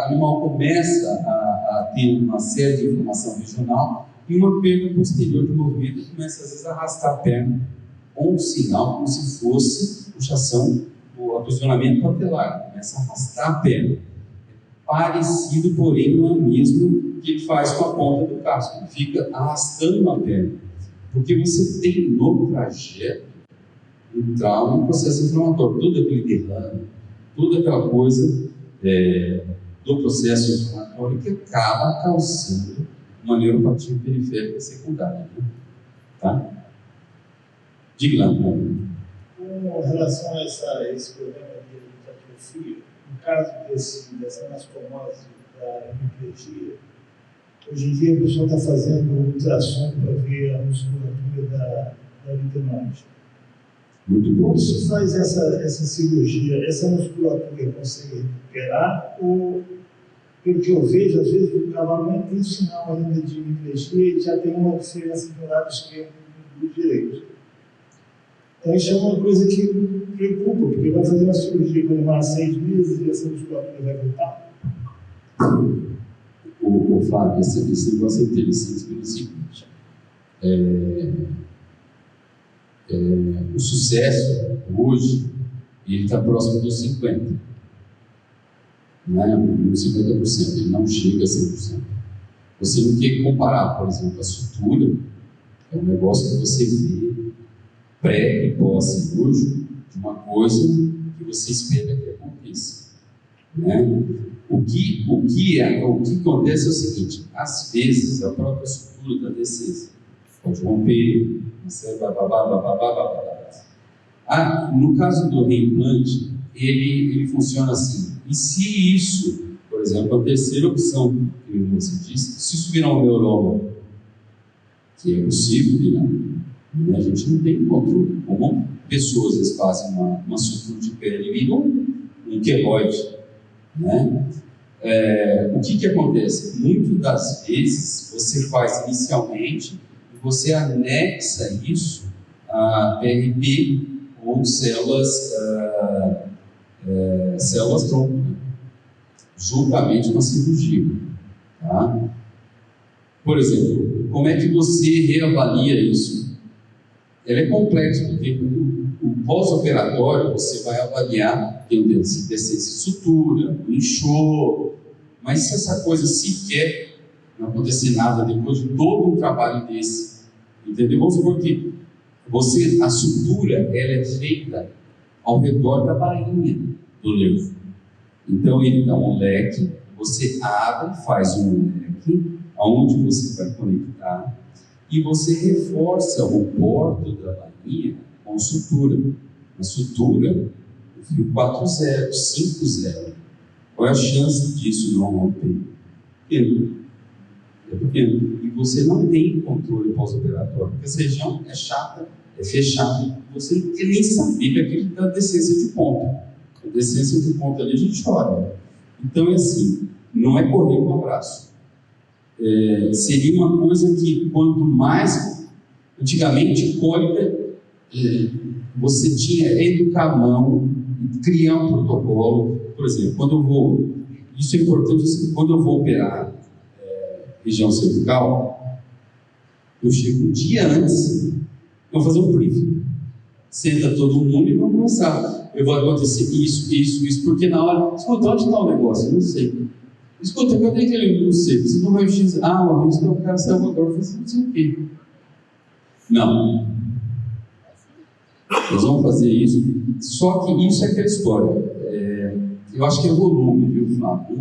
animal começa a ter uma série de inflamação regional e uma perda posterior de movimento e começa às vezes a arrastar a perna com um sinal como se fosse puxação, o aprisionamento patelar, começa a arrastar a perna. Parecido, porém, não é o mesmo que ele faz com a ponta do casco, ele fica arrastando a perna, porque você tem no trajeto um trauma, um processo inflamatório, todo aquele derrame, toda aquela coisa do processo inflamatório que acaba causando uma neuropatia periférica secundária, né? Tá? Diga lá, Com relação a esse problema de atrofia, no caso dessa anastomose da hemiplegia, hoje em dia a pessoa está fazendo ultrassom para ver a musculatura da linfanoide. muito bom. Quando se faz essa cirurgia, essa musculatura consegue recuperar? Ou, pelo que eu vejo, às vezes o cavalo nem tem sinal ainda de hemiplegia e já tem uma diferença do lado esquerdo do direito. Então isso é uma coisa que preocupa, porque vai fazer uma cirurgia para levar 6 meses e essa musculatura vai voltar. O Flávio, esse negócio é interessante pelo seguinte: o sucesso hoje ele está próximo dos 50%, né? Uns 50%, ele não chega a 100%. Você não quer comparar, por exemplo, a sutura, que é um negócio que você vê pré e pós-cirúrgico de uma coisa que você espera que aconteça, né? O que acontece é o seguinte: às vezes a própria sutura da decência pode romper, no caso do reimplante, ele funciona assim. E se isso, por exemplo, a terceira opção que você disse, se isso virar um neuroma, que é possível virar, a gente não tem controle. Como pessoas às vezes fazem uma sutura de pele e viram um queloide, né? O que acontece? Muitas das vezes você faz inicialmente e você anexa isso a PRP ou células tronco, né? Juntamente com a cirurgia, tá? Por exemplo, como é que você reavalia isso? Ela é complexo, porque pós-operatório, você vai avaliar que tem descência de sutura, o inchou, mas se essa coisa sequer não acontecer nada depois de todo um trabalho desse, entendeu? Vamos supor que a sutura ela é feita ao redor da bainha do nervo. Então ele dá um leque, você abre, faz um leque, aonde você vai conectar, e você reforça o bordo da bainha com sutura. A sutura, eu fio 4-0, 5-0. Qual é a chance disso não romper? Pequeno. É pequeno. E você não tem controle pós-operatório, porque essa região é chata, é fechada, você não quer nem saber que aquilo dá descência de ponta. A descência de ponta ali a gente chora. Então é assim, não é correr com o abraço. Seria uma coisa que quanto mais, antigamente, cólica, você tinha educar a mão, criar um protocolo. Por exemplo, quando eu vou, isso é importante, assim, quando eu vou operar região cervical, eu chego um dia antes, eu vou fazer um briefing. Senta todo mundo e vamos começar. Eu vou acontecer isso, porque na hora, escuta, onde está o negócio? Eu não sei. Escuta, cadê aquele? Não sei. Você não vai dizer, o raio-x, o cara saiu agora, eu falei, não sei o quê. Não. Nós vamos fazer isso. Só que isso é aquela história. Eu acho que é volume, viu, Flávio?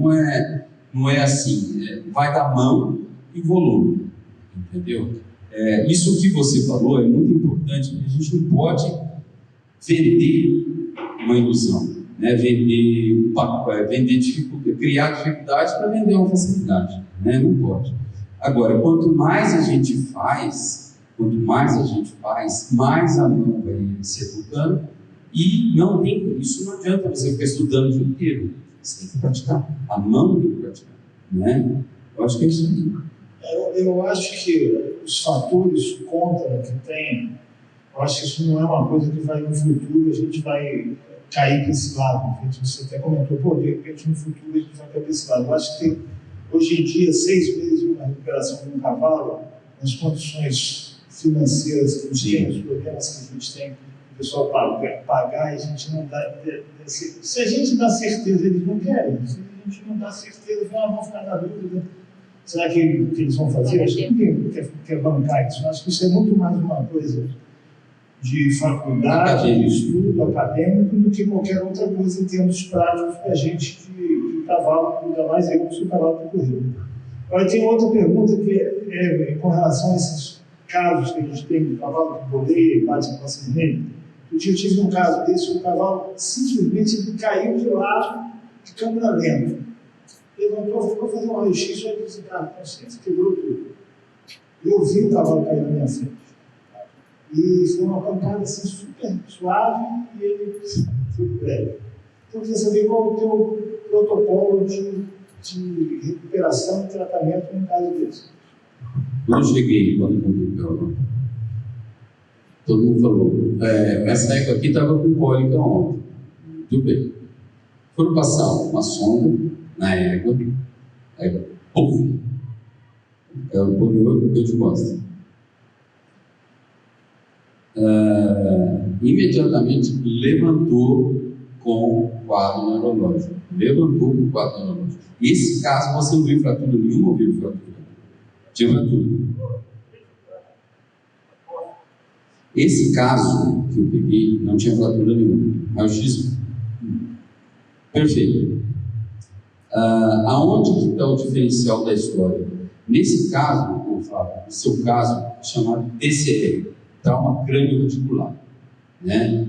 Não é assim. Vai dar mão e volume. Entendeu? Isso que você falou é muito importante, porque a gente não pode vender uma ilusão, né? Vender dificuldade, criar dificuldades para vender uma facilidade, né? Não pode. Agora, quanto mais a gente faz, mais a mão vai se educando, e isso não adianta você ficar estudando o dia inteiro, você tem que praticar, a mão tem que praticar, né? Eu acho que é isso aí. Eu acho que os fatores contra que tem, eu acho que isso não é uma coisa que vai no futuro, a gente vai cair para esse lado. Você até comentou, de repente no futuro a gente vai cair para esse lado. Eu acho que hoje em dia, 6 meses de uma recuperação de um cavalo, nas condições financeiras que a gente tem, os problemas que a gente tem, o pessoal pagar e a gente não dá. Se a gente dá certeza, eles não querem. Se a gente não dá certeza, vão ficar na dúvida. Será que eles vão fazer? Acho que ninguém quer bancar isso. Acho que isso é muito mais uma coisa de faculdade, de estudo acadêmico, do que qualquer outra coisa em termos práticos para a gente de cavalo, ainda mais eu que sou cavalo de corrida. Agora, tem outra pergunta que é com relação a esses casos que a gente tem de cavalo que boleia e bate com a vermelha. Eu tive um caso desse, o cavalo simplesmente caiu de lado de câmera lenta. Levantou, ficou fazendo um raio-x, só disse, consciência, quebrou tudo. Eu vi o cavalo cair na minha frente. E foi uma pancada assim, super suave, e ele foi breve. Então, eu queria saber qual é o teu protocolo de recuperação e tratamento num caso desse. Eu cheguei quando eu todo mundo falou, essa égua aqui estava com cólica ontem. Tudo bem. Foram passar uma sonda na égua, puf! O polio eu te mostro. Imediatamente levantou com o quadro neurológico. Esse caso você não viu fratura nenhuma ou viu fratura? Tinha fratura. Esse caso que eu peguei não tinha fratura nenhuma. Raio-x perfeito. Aonde que está o diferencial da história? Nesse caso, no seu caso, é chamado TCR, trauma crânio-radicular, né?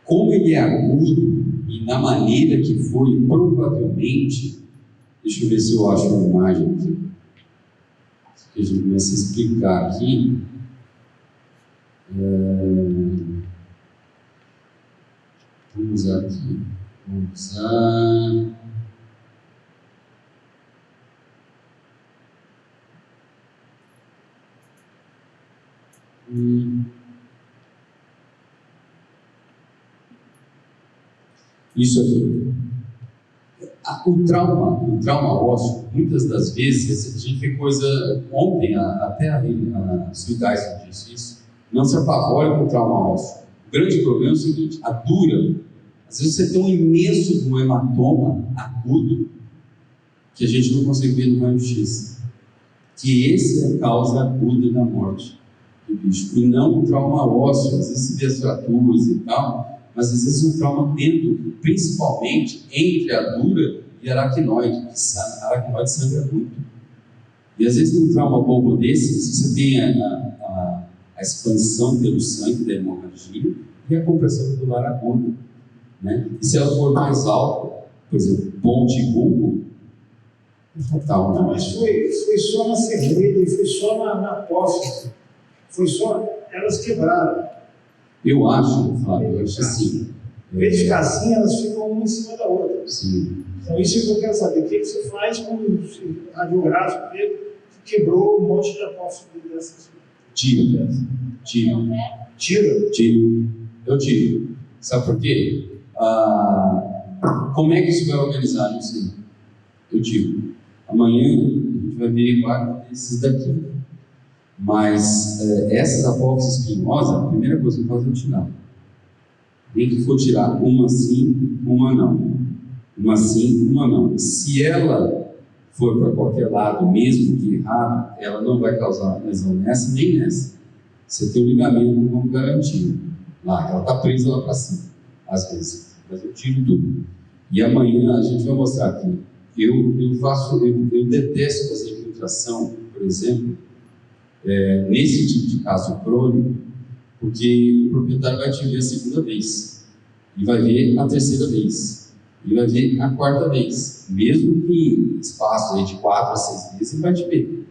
Como ele é agudo e na maneira que foi, provavelmente, deixa eu ver se eu acho uma imagem aqui, que a gente começa a explicar aqui. Vamos usar aqui. Vamos usar. Isso aqui. O trauma ósseo, muitas das vezes, a gente vê coisa. Ontem, até a Sue Dyson disse isso. Não se apavore com o trauma ósseo. O grande problema é o seguinte: a dura, às vezes você tem um imenso hematoma agudo que a gente não consegue ver no raio-x, que esse é a causa aguda da morte do bicho, e não o trauma ósseo. Às vezes se vê as fraturas e tal, mas às vezes um trauma dentro, principalmente entre a dura e a aracnoide, que a aracnoide sangra muito. E às vezes num trauma bobo desse, você tem a expansão pelo sangue da hemorragia e a compressão medular aguda, né? E se ela for mais alta, por exemplo, ponte e bulbo, fatal. Não, mas foi só na cerveja, foi só na apófise, foi só, elas quebraram. Eu acho, Fábio, eu acho assim. Em vez de ficar assim, elas ficam uma em cima da outra. Sim. Então, isso é que eu quero saber. O que você faz quando o radiográfico quebrou um monte de apófise dessas? Tira. Eu tiro. Sabe por quê? Como é que isso vai organizar? Não sei. Eu tiro. Amanhã a gente vai averiguar esses daqui. Mas essas apófises espinhosas, a primeira coisa que eu faço é tirar. Nem que for tirar uma sim, uma não. Uma sim, uma não. Se ela for para qualquer lado, mesmo que errado, ela não vai causar lesão nessa nem nessa. Você tem o ligamento como garantia. Lá, ela está presa lá para cima, às vezes. Mas eu tiro tudo. E amanhã a gente vai mostrar aqui. Eu detesto fazer infiltração, por exemplo, nesse tipo de caso crônico, porque o proprietário vai te ver a segunda vez, e vai ver a terceira vez, e vai ver a quarta vez, mesmo que em espaço aí de 4 a 6 vezes, ele vai te ver,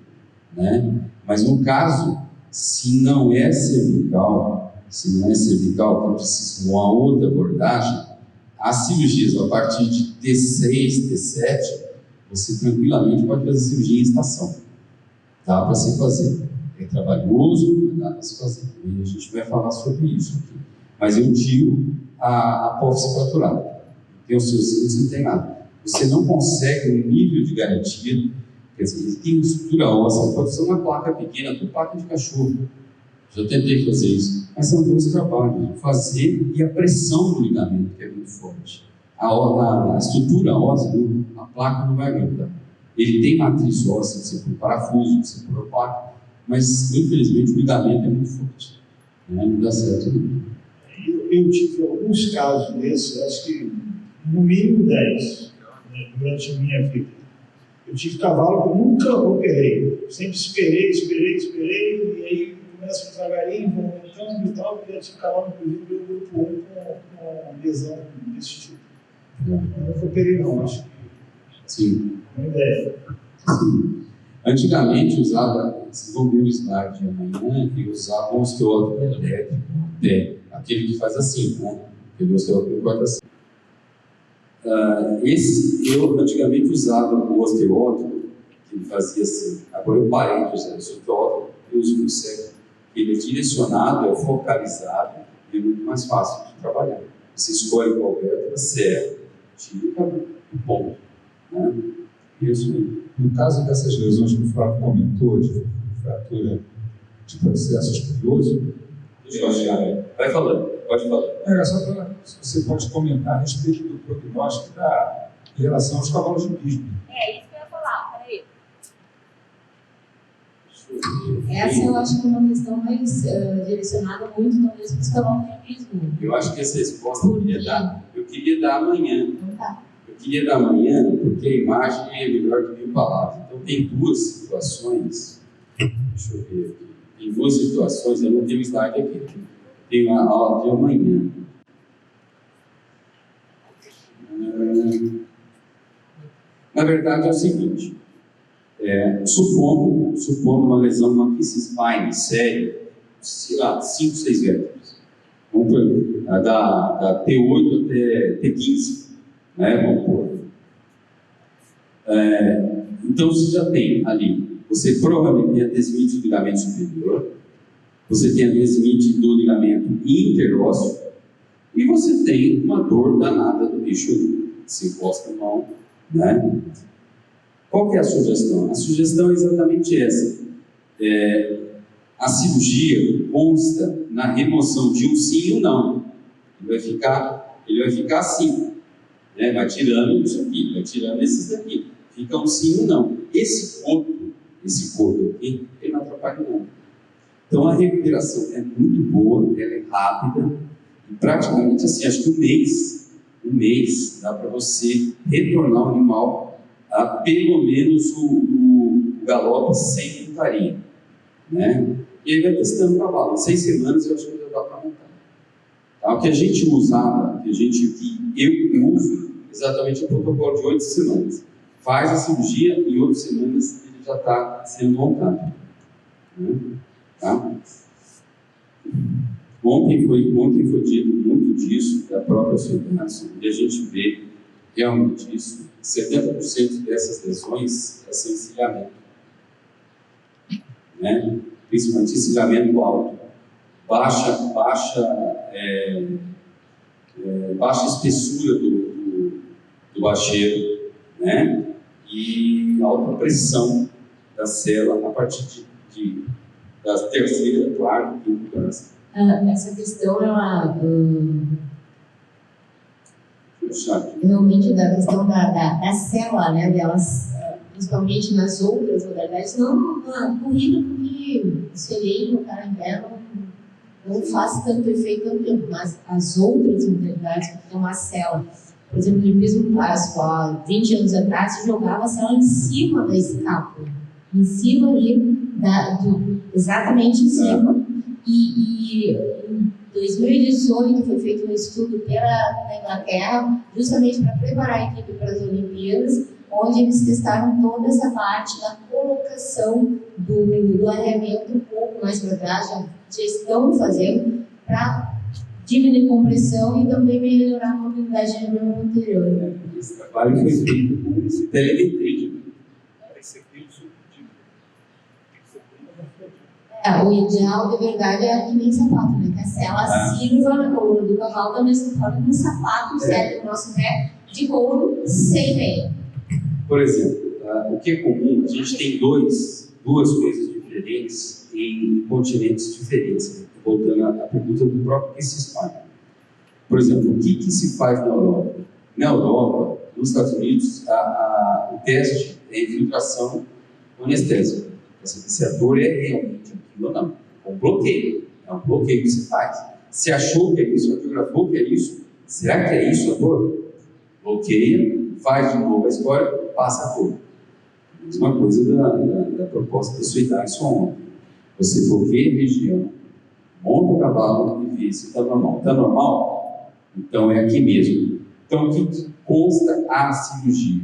né? Mas no caso, se não é cervical, que precisa de uma outra abordagem, as cirurgias a partir de T6, T7, você tranquilamente pode fazer cirurgia em estação. Dá para se fazer. É trabalhoso, mas dá para se fazer. E a gente vai falar sobre isso aqui. Mas eu tiro a apófise fraturada. Tem os seus cílios, não tem nada. Você não consegue um nível de garantia. Quer dizer, ele tem estrutura óssea, pode ser uma placa pequena, com placa de cachorro. Já tentei fazer isso. Mas são dois trabalhos: fazer e a pressão do ligamento, que é muito forte. A estrutura óssea, a placa não vai aguentar. Ele tem matriz óssea, você põe parafuso, você põe placa, mas infelizmente o ligamento é muito forte, né? Não dá certo. Eu tive alguns casos desses, acho que no mínimo 10, né, durante a minha vida. Eu tive cavalo que eu nunca operei, sempre esperei, e aí começa devagarinho, vou aumentando e tal, e eu tive cavalo, inclusive, do grupo 1 com lesão desse tipo. Eu nunca operei, não, acho que. Sim. Uma ideia. Sim. Antigamente usava, vocês vão ver o slide amanhã, que usava um osteótomo elétrico, aquele que faz assim, né? Aquele osteótomo que corta assim. Eu antigamente usava o osteótomo, que fazia assim. Agora eu parei de usar esse osteótomo, eu uso o cego. Ele é direcionado, é focalizado e é muito mais fácil de trabalhar. Você escolhe qual é, serra, tira e acabou, ponto. Né? Isso aí. No caso dessas lesões que o Flávio comentou, de fratura de processo espinhoso, vai falando, pode falar. Só para você pode comentar a respeito do prognóstico em relação aos cavalos de pismo. É isso que eu ia falar, peraí. Essa eu acho que é uma questão mais direcionada muito talvez para os cavalos de pismo. Eu acho que essa resposta eu queria dar amanhã. Então tá. Eu queria dar amanhã, porque a imagem é melhor que 1000 palavras. Então, tem duas situações. Deixa eu ver aqui. Tem duas situações, eu não tenho slide aqui. Tem a aula de amanhã. Na verdade, é o seguinte: supondo uma lesão numa spine séria, sei lá, 5, 6 vértebras. Vamos por da T8 até T15. Vamos pôr. Então você já tem ali, você provavelmente tem a desmite do ligamento superior, você tem a desmite do ligamento interósseo e você tem uma dor danada do bicho, se encosta a mão, né? Qual que é a sugestão? A sugestão é exatamente essa. A cirurgia consta na remoção de um sim e um não. Ele vai ficar assim, né? Vai tirando isso aqui, vai tirando esses daqui. Fica um sim e um não. Esse corpo aqui, ele não atrapalha nada. Então a recuperação é muito boa, ela é rápida, e praticamente assim, acho que um mês dá para você retornar o animal a pelo menos o galope sem gritaria, né? E aí vai testando o cavalo. Em 6 semanas eu acho que já dá para montar. Tá? O que a gente usava, eu uso exatamente o protocolo de 8 semanas. Faz a cirurgia, em 8 semanas ele já está sendo montado. Né? Tá? Ontem foi dito muito disso da própria sociedade, e a gente vê realmente isso. 70% dessas lesões é encilhamento, né? Principalmente encilhamento alto, baixa espessura do bacheiro, né? E alta pressão da célula a partir da terceira, quarta, quinta câncer. Essa questão realmente da questão da célula, né, delas, principalmente nas outras modalidades, não na corrida, porque o sereio, o cara em pé, não faz tanto efeito tanto tempo, mas as outras modalidades, que tem uma célula, por exemplo, no hipismo clássico, há 20 anos atrás, se jogava a célula em cima da escápula, em cima ali, exatamente em cima. E em 2018 foi feito um estudo na Inglaterra, justamente para preparar a equipe para as Olimpíadas, onde eles testaram toda essa parte da colocação do alinhamento um pouco mais para trás, já estão fazendo, para diminuir a compressão e também melhorar a mobilidade do membro anterior. Esse trabalho foi feito com telemetria. O ideal, de verdade, é que nem sapato, né? Que a célula sirva na coluna do cavalo da mesma forma que um sapato serve no nosso pé de couro sem meia. Por exemplo, o que é comum, a gente tem duas coisas diferentes em continentes diferentes. Voltando à pergunta do próprio Kissis-Spine. Por exemplo, o que se faz na Europa? Na Europa, nos Estados Unidos, o teste é infiltração com anestésico. Para saber se a dor é realmente aquilo ou não. É um bloqueio. É um bloqueio que se faz. Se achou que é isso, radiografou que é isso, será que é isso a dor? Bloqueia, faz de novo a história, passa a dor. Mesma coisa da proposta da sua idade sua ontem. Você bloqueia a região, monta o cavalo e vê se está normal. Está normal? Então é aqui mesmo. Então o que consta a cirurgia?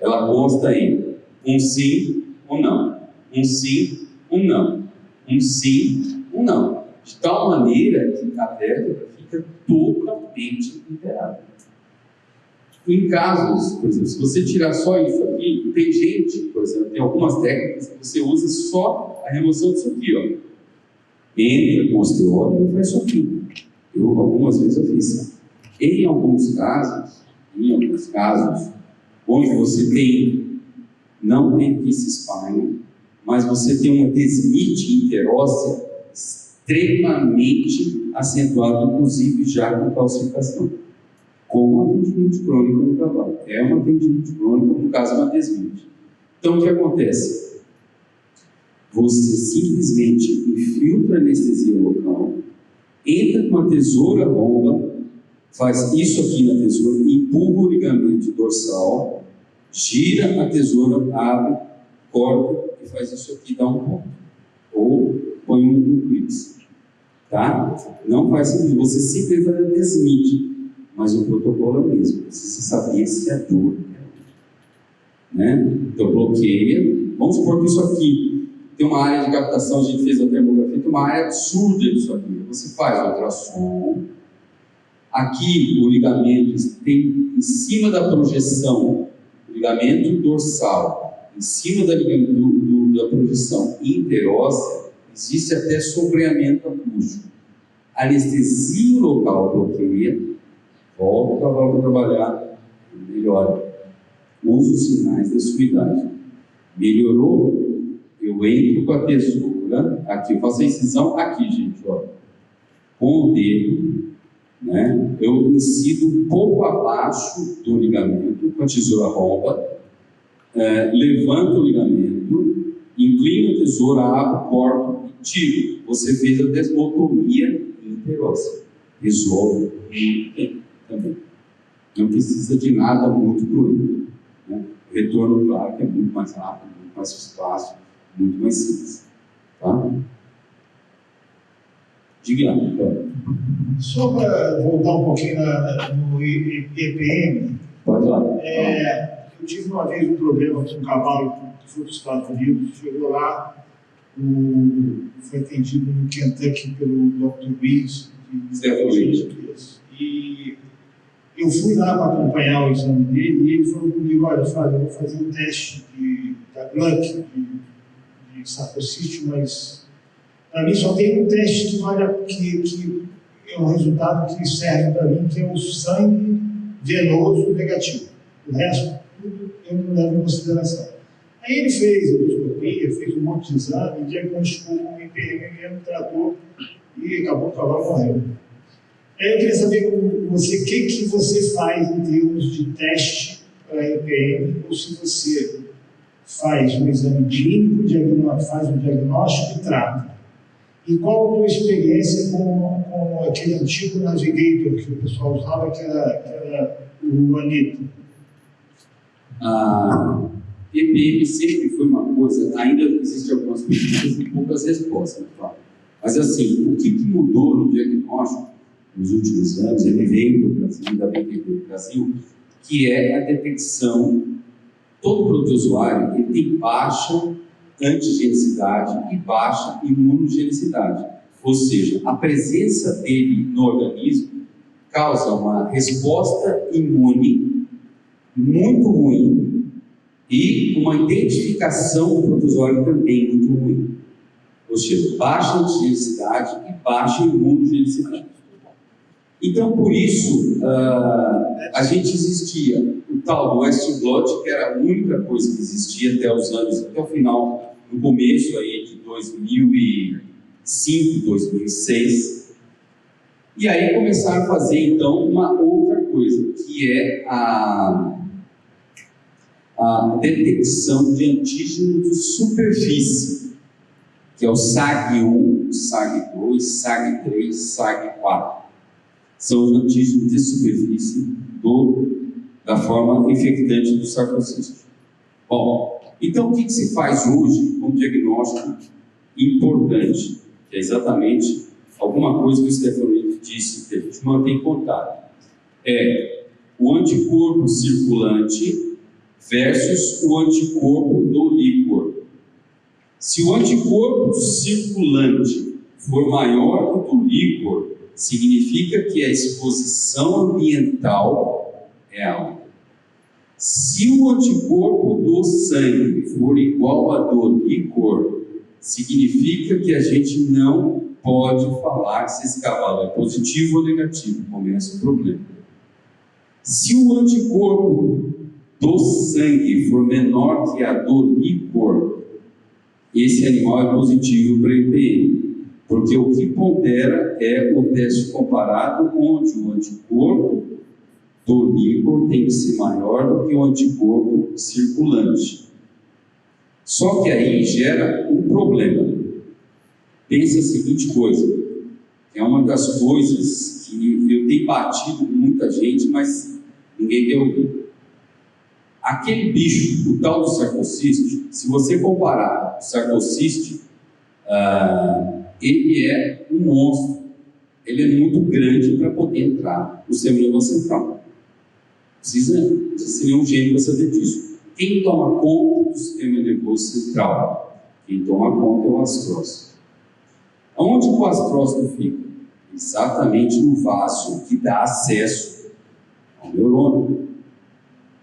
Ela consta em um sim, um não. Um sim, um não. Um sim, um não. De tal maneira que a vértebra fica totalmente inteirada. Em casos, por exemplo, se você tirar só isso aqui, tem gente, por exemplo, tem algumas técnicas que você usa só a remoção disso aqui, ó. Entra com o osteólogo e faz isso aqui. Algumas vezes eu fiz isso. Em alguns casos, onde você não tem Kissis-Spine, mas você tem uma desmite interóssea extremamente acentuada, inclusive já com calcificação, como uma tendinite crônica no cavalo. É uma tendinite crônica, no caso, uma desmite. Então, o que acontece? Você simplesmente infiltra a anestesia local, entra com a tesoura bomba, faz isso aqui na tesoura, empurra o ligamento dorsal, gira a tesoura, abre, corta e faz isso aqui, dá um ponto. Ou põe um clips. Tá? Não faz sentido, você simplesmente faz a desmite, mas o protocolo é o mesmo. Precisa saber se é dor. Né? Então, bloqueia. Vamos supor que isso aqui tem uma área de captação, a gente fez a termografia, tem uma área absurda disso aqui. Você faz o ultrassom. Aqui o ligamento tem em cima da projeção, o ligamento dorsal, em cima da projeção interóssea, existe até sobreamento acústico. Anestesia local bloqueia, volta o cavalo para trabalhar, melhora. Usa os sinais da sua idade. Melhorou? Eu entro com a tesoura, aqui, eu faço a incisão aqui, gente, ó. com o dedo, né? Eu incido um pouco abaixo do ligamento com a tesoura romba, levanto o ligamento, inclino a tesoura, abro, corto e tiro. Você fez a desmotomia interóssea. Resolve muito bem também. Não precisa de nada muito cruel, né? O retorno, claro, que é muito mais rápido, muito mais fácil, muito mais simples. Tá? Diga lá, então. Só para voltar um pouquinho no EPM, Pode ir lá. eu tive uma vez um problema com um cavalo que foi para os Estados Unidos, chegou lá, foi atendido no Kentucky pelo Dr. Reed, e eu fui lá para acompanhar o exame dele, e ele falou comigo: olha, Fábio, eu vou fazer um teste da Gluck, de sarcocísteo, mas para mim só tem um teste que é um resultado que serve para mim, que é o sangue venoso negativo. O resto, tudo eu não levo em consideração. Aí ele fez a endoscopia, fez um monte de exame, diagnosticou com IPM mesmo, tratou e acabou, o cavalo morreu. Aí eu queria saber com você o que você faz em termos de teste para IPM, ou se você faz um exame clínico, faz um diagnóstico e trata. E qual a tua experiência com aquele antigo Navigator que o pessoal usava, que era o Anita? A EPM sempre foi uma coisa, ainda existem algumas perguntas e poucas respostas, claro. Mas assim, o que mudou no diagnóstico nos últimos anos, ele veio para o Brasil, ainda bem que veio para o Brasil, que é a detecção. Todo protozoário ele tem baixa antigenicidade e baixa imunogenicidade, ou seja, a presença dele no organismo causa uma resposta imune muito ruim e uma identificação do protozoário também muito ruim, ou seja, baixa antigenicidade e baixa imunogenicidade. Então, por isso, a gente existia o tal do West Blot, que era a única coisa que existia até o final, no começo aí de 2005, 2006. E aí começaram a fazer, então, uma outra coisa, que é a detecção de antígeno de superfície, que é o SAG1, SAG2, SAG3, SAG4. São os antígenos de superfície da forma infectante do sarcocísteo. Bom, então o que se faz hoje como diagnóstico importante? Que é exatamente alguma coisa que o Stefanini disse que a gente mantém contato. É o anticorpo circulante versus o anticorpo do líquor. Se o anticorpo circulante for maior que o do líquor, significa que a exposição ambiental é alta. Se o anticorpo do sangue for igual a do líquor, significa que a gente não pode falar se esse cavalo é positivo ou negativo. Começa o problema. Se o anticorpo do sangue for menor que a do líquor, esse animal é positivo para IPM. Porque o que pondera é o teste comparado, onde o anticorpo do líquor tem que ser maior do que o anticorpo circulante. Só que aí gera um problema. Pensa a seguinte coisa, que é uma das coisas que eu tenho batido com muita gente, mas ninguém quer ouvir. Aquele bicho, o tal do sarcocísteo, se você comparar o sarcocísteo, ele é um monstro, ele é muito grande para poder entrar no sistema nervoso central. Precisa ser um gênio para saber disso. Quem toma conta do sistema nervoso central? Quem toma conta é o astrócito. Aonde o astrócito fica? Exatamente no vaso que dá acesso ao neurônio.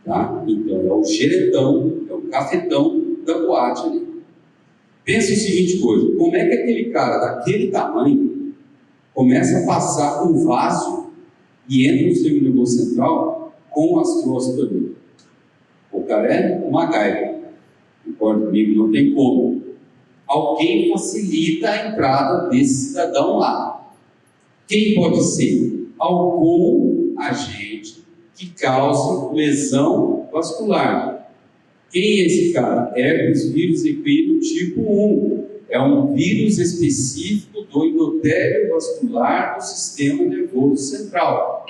Tá? Então é o xeretão, é o cafetão da boate ali. Pensa o seguinte coisa, como é que aquele cara daquele tamanho começa a passar um vaso e entra no sistema nervoso central com o astrócito ali? O cara é uma gaiva, concorda comigo? Não tem como. Alguém facilita a entrada desse cidadão lá. Quem pode ser? Algum agente que cause lesão vascular. Quem é esse cara? Herpes vírus equino tipo 1. É um vírus específico do endotélio vascular do sistema nervoso central.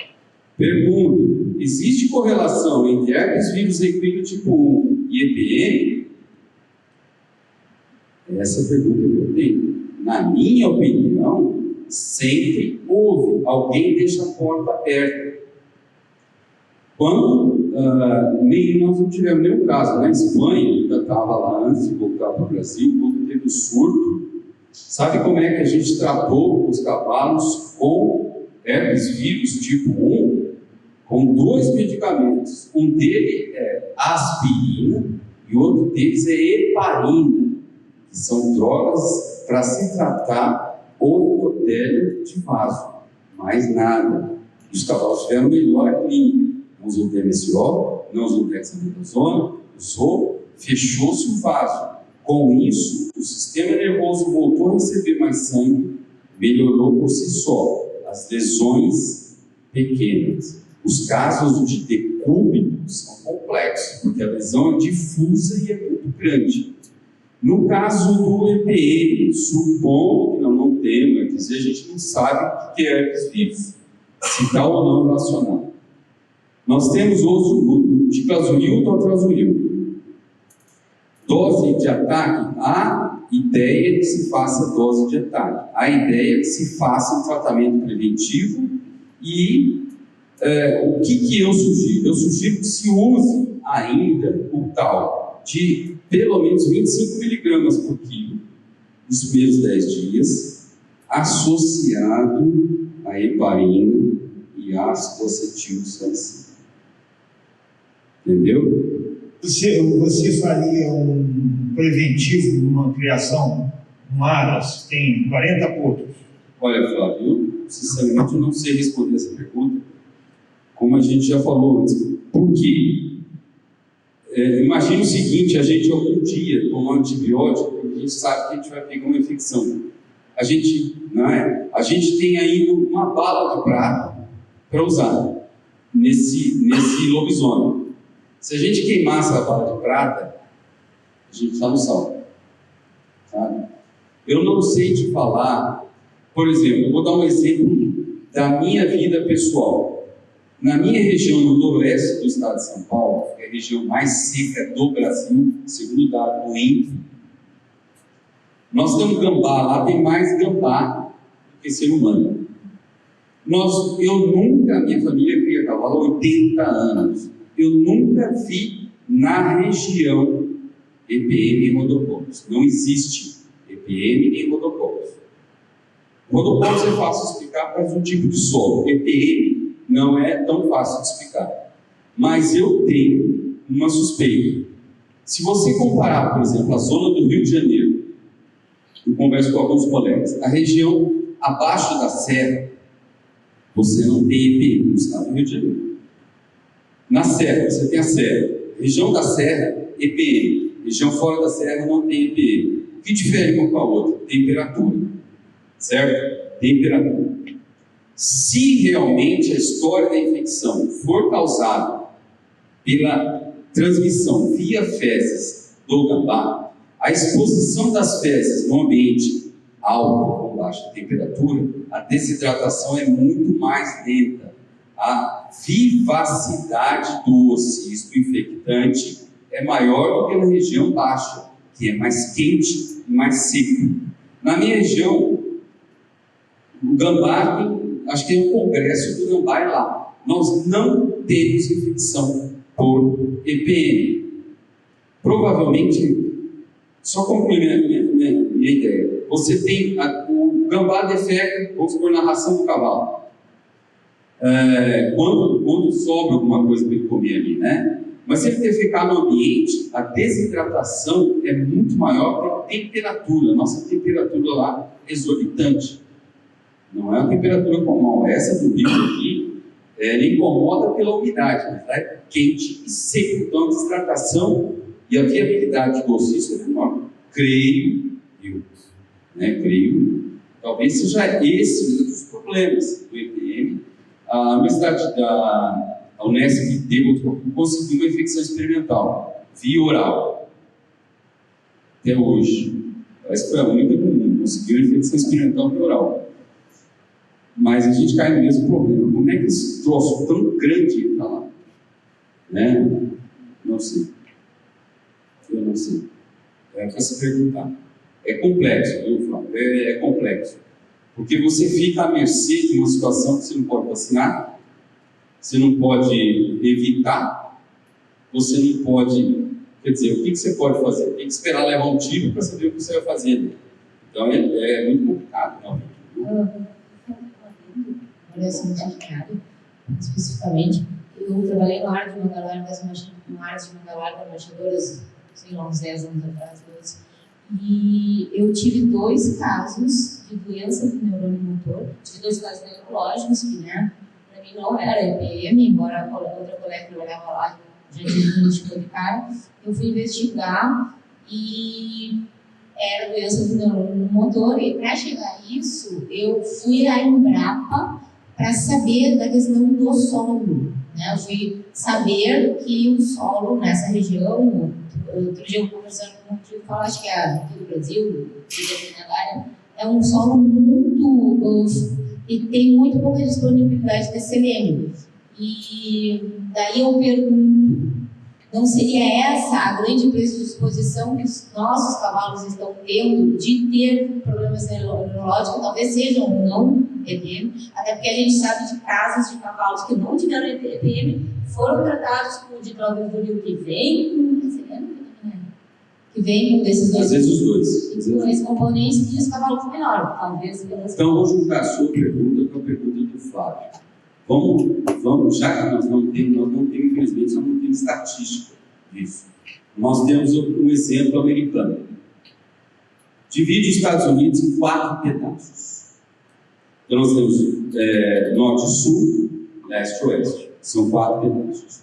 Pergunto, existe correlação entre herpes vírus equino tipo 1 e EPM? Essa é a pergunta que eu tenho. Na minha opinião, sempre houve. Alguém deixa a porta aberta. Quando nós não tivemos nenhum caso, na Espanha, ainda estava lá antes de voltar para o Brasil, quando teve o surto, sabe como é que a gente tratou os cavalos com herpes vírus tipo 1? Com 2 medicamentos. Um deles é aspirina e outro deles é heparina, que são drogas para se tratar o endotélio de vaso. Mais nada. Os cavalos tiveram melhor clínica. Não usou DMSO, não usou dexametasona, usou, fechou-se o vaso. Com isso, o sistema nervoso voltou a receber mais sangue, melhorou por si só. As lesões pequenas. Os casos de decúbito são complexos, porque a lesão é difusa e é muito grande. No caso do EPM, supondo que não temos, quer dizer, a gente não sabe o que é herpes vírus, se está ou não relacionado. Nós temos o ticazoil e o totrazoil. Dose de ataque, a ideia é que se faça dose de ataque. A ideia é que se faça um tratamento preventivo e o que eu sugiro? Eu sugiro que se use ainda o tal de pelo menos 25 miligramas por quilo nos primeiros 10 dias, associado a heparina e ácido acetilsalicílico. Entendeu? Você faria um preventivo numa criação, um aras, tem 40 pontos? Olha, Flávio, eu sinceramente não sei responder essa pergunta, como a gente já falou antes. Por quê? Imagina o seguinte, a gente algum dia toma um antibiótico, a gente sabe que a gente vai pegar uma infecção. A gente tem ainda uma bala de prata para usar nesse lobisomem. Se a gente queimar essa bala de prata, a gente está no salvo. Sabe? Eu não sei te falar, por exemplo, eu vou dar um exemplo da minha vida pessoal. Na minha região, no noroeste do estado de São Paulo, que é a região mais seca do Brasil, segundo o dado do INPE, nós temos gambá, lá tem mais gambá do que ser humano. Minha família cria cavalo há 80 anos, eu nunca vi na região EPM e rodococos. Não existe EPM nem rodococos. Rodococos é fácil de explicar por causa do tipo de solo. EPM não é tão fácil de explicar. Mas eu tenho uma suspeita. Se você comparar, por exemplo, a zona do Rio de Janeiro, eu converso com alguns colegas, a região abaixo da serra, você não tem EPM no estado do Rio de Janeiro. Na serra, você tem a serra. Região da serra, EPM. Região fora da serra não tem EPM. O que difere uma com a outra? Temperatura. Certo? Temperatura. Se realmente a história da infecção for causada pela transmissão via fezes do gambá, a exposição das fezes no ambiente alto, com baixa temperatura, a desidratação é muito mais lenta. A vivacidade do ocisto infectante é maior do que na região baixa, que é mais quente e mais seco. Na minha região, o gambá, acho que tem um congresso do gambá lá. Nós não temos infecção por EPM. Provavelmente, só concluir minha ideia, você tem o gambá defeca, vamos supor, na ração do cavalo. Quando sobra alguma coisa para ele comer ali, né? Mas se ele defecar no ambiente, a desidratação é muito maior que a temperatura. Nossa temperatura lá é exorbitante. Não é uma temperatura comum. Essa do Rio aqui, ele incomoda pela umidade, mas lá é quente e seco. Então a desidratação e a viabilidade do ocisto é menor. Creio, talvez seja esse um dos problemas do EPM. A Universidade da Unesp conseguiu uma infecção experimental via oral. Até hoje. Parece que foi a única do mundo, conseguiu uma infecção experimental via oral. Mas a gente cai no mesmo problema. Como é que esse troço tão grande está lá? Né? Não sei. Eu não sei. É para se perguntar. É complexo, viu, Flávio? É complexo. Porque você fica à mercê de uma situação que você não pode vacinar, você não pode evitar, você não pode... Quer dizer, o que você pode fazer? Tem que esperar levar um tiro para saber o que você vai fazer. Então é muito complicado, realmente. Olha, cientificado, especificamente, eu trabalhei no Arte de Mangalar, embaixadoras, sei lá, uns 10 anos atrás, 12, e eu tive 2 casos de doença do neurônio motor, tive 2 casos neurológicos, que, né, para mim não era EPM, embora a outra colega que trabalhava lá já tinha diagnosticado de cara. Eu fui investigar e era doença do neurônio motor, e para chegar a isso, eu fui à Embrapa para saber da questão do solo. Né? Eu fui saber que o solo nessa região, outro dia eu conversando com um tio que fala, acho que é aqui do Brasil, é um solo muito e tem muito pouca disponibilidade de selênio. E daí eu pergunto, não seria essa a grande predisposição que os nossos cavalos estão tendo de ter problemas neurológicos, talvez sejam ou não EPM, até porque a gente sabe de casos de cavalos que não tiveram EPM, foram tratados com o ditrovigil que vem com desses dois. Às vezes os dois. Componentes, e os cavalos melhoram, talvez. Então, vou juntar a sua pergunta com a pergunta do Flávio. Vamos, já que nós não temos, infelizmente, nós não temos estatística disso. Nós temos um exemplo americano. Divide os Estados Unidos em 4 pedaços. Então, nós temos norte e sul, leste e oeste. São 4 pedaços.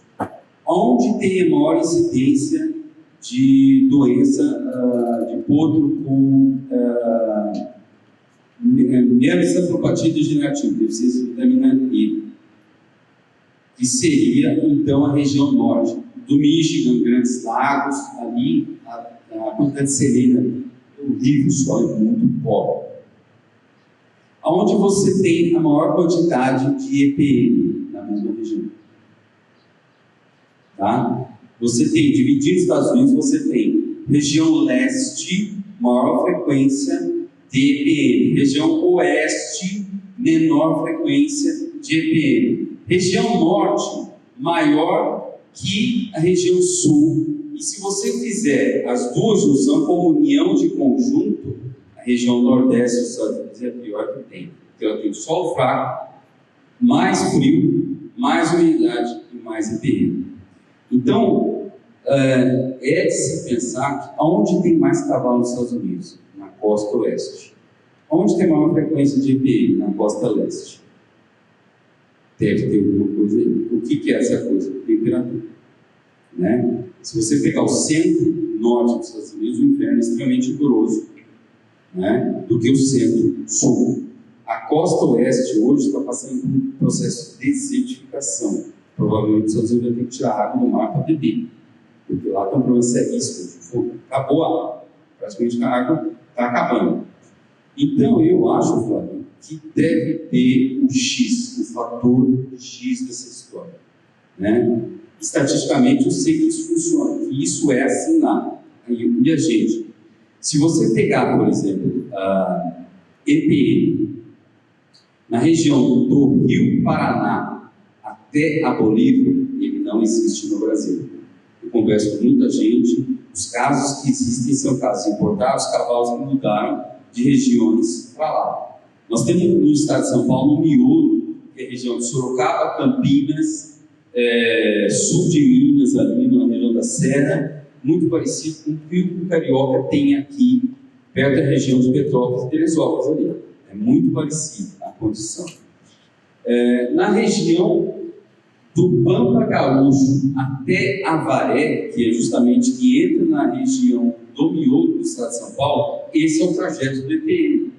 Onde tem a maior incidência de doença de potro com mieloencefalopatia degenerativa, deficiência de vitamina E, que seria, então, a região norte do Michigan, Grandes Lagos, ali, a quantidade de selênio é horrível, o solo é muito pobre. Onde você tem a maior quantidade de EPM na mesma região. Tá? Você tem, dividindo os Estados Unidos, você tem região leste, maior frequência de EPM. Região oeste, menor frequência de EPM. Região norte, maior que a região sul. E se você fizer as duas junções como união de conjunto, a região nordeste dos Estados Unidos é a pior que tem. Porque ela tem solo fraco, mais frio, mais umidade e mais EPM. Então, é de se pensar que onde tem mais cavalo nos Estados Unidos? Na costa oeste. Onde tem maior frequência de EPM? Na costa leste. Deve ter alguma coisa aí. O que é essa coisa? Temperatura. Né? Se você pegar o centro-norte dos Estados Unidos, o inverno é extremamente rigoroso, né? Do que o centro-sul. A costa oeste hoje está passando por um processo de desertificação. Provavelmente os Estados Unidos vão ter que tirar água do mar para beber, porque lá tem um problema seríssimo. Acabou a água, praticamente a água está acabando. Então eu acho, Flávio, que deve ter um X, um fator X dessa história. Né? Estatisticamente eu sei que isso funciona, que isso é assim lá. E a gente, se você pegar, por exemplo, a EPM, na região do Rio Paraná até a Bolívia, ele não existe no Brasil. Eu converso com muita gente, os casos que existem são casos importados, cavalos que mudaram de regiões para lá. Nós temos no estado de São Paulo um miolo, que é a região de Sorocaba, Campinas, sul de Minas, ali na região da Serra, muito parecido com o que o carioca tem aqui, perto da região de Petrópolis e Teresópolis ali. É muito parecido a condição. Na região do Pampa Gaúcho até Avaré, que é justamente que entra na região do miolo do estado de São Paulo, esse é o trajeto do EPM.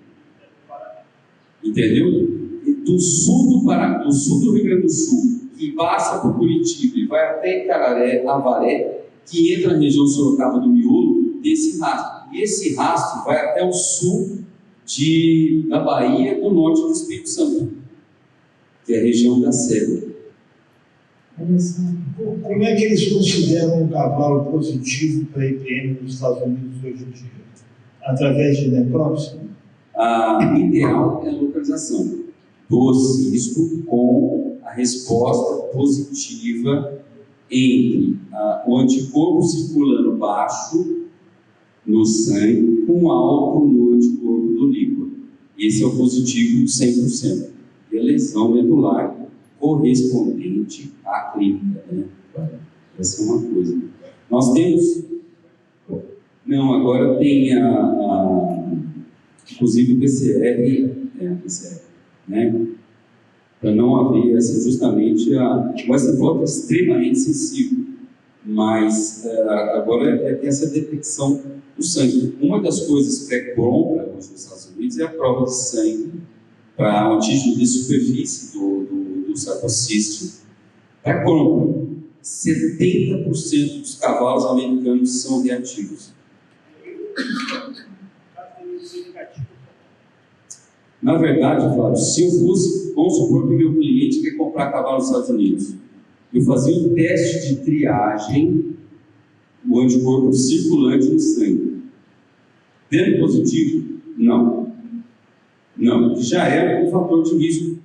Entendeu? do sul do Rio Grande do Sul, que passa por Curitiba e vai até Itararé, Avaré, que entra na região Sorocaba do Miolo, desse rastro. E esse rastro vai até o sul da Bahia, do norte do Espírito Santo, que é a região da Serra. Como é que eles consideram um cavalo positivo para a IPM nos Estados Unidos hoje em dia? Através de necrópsia? A ideal é a localização do cisco com a resposta positiva entre o anticorpo circulando baixo no sangue com alto no anticorpo do líquido. Esse é o positivo 100%. E a lesão medular correspondente à clínica, né? Essa é uma coisa. Nós temos... Não, agora tem inclusive o PCR, né? Para não haver justamente essa volta é extremamente sensível, mas agora tem essa detecção do sangue. Uma das coisas pré-compra hoje nos Estados Unidos é a prova de sangue para o antígeno de superfície do sarcocísteo. Pré-compra, 70% dos cavalos americanos são reativos. Na verdade, Flávio, se eu fosse, vamos supor que meu cliente quer comprar cavalo nos Estados Unidos, eu fazia um teste de triagem, o anticorpo circulante no sangue. Dando positivo? Não. Não, já é um fator de risco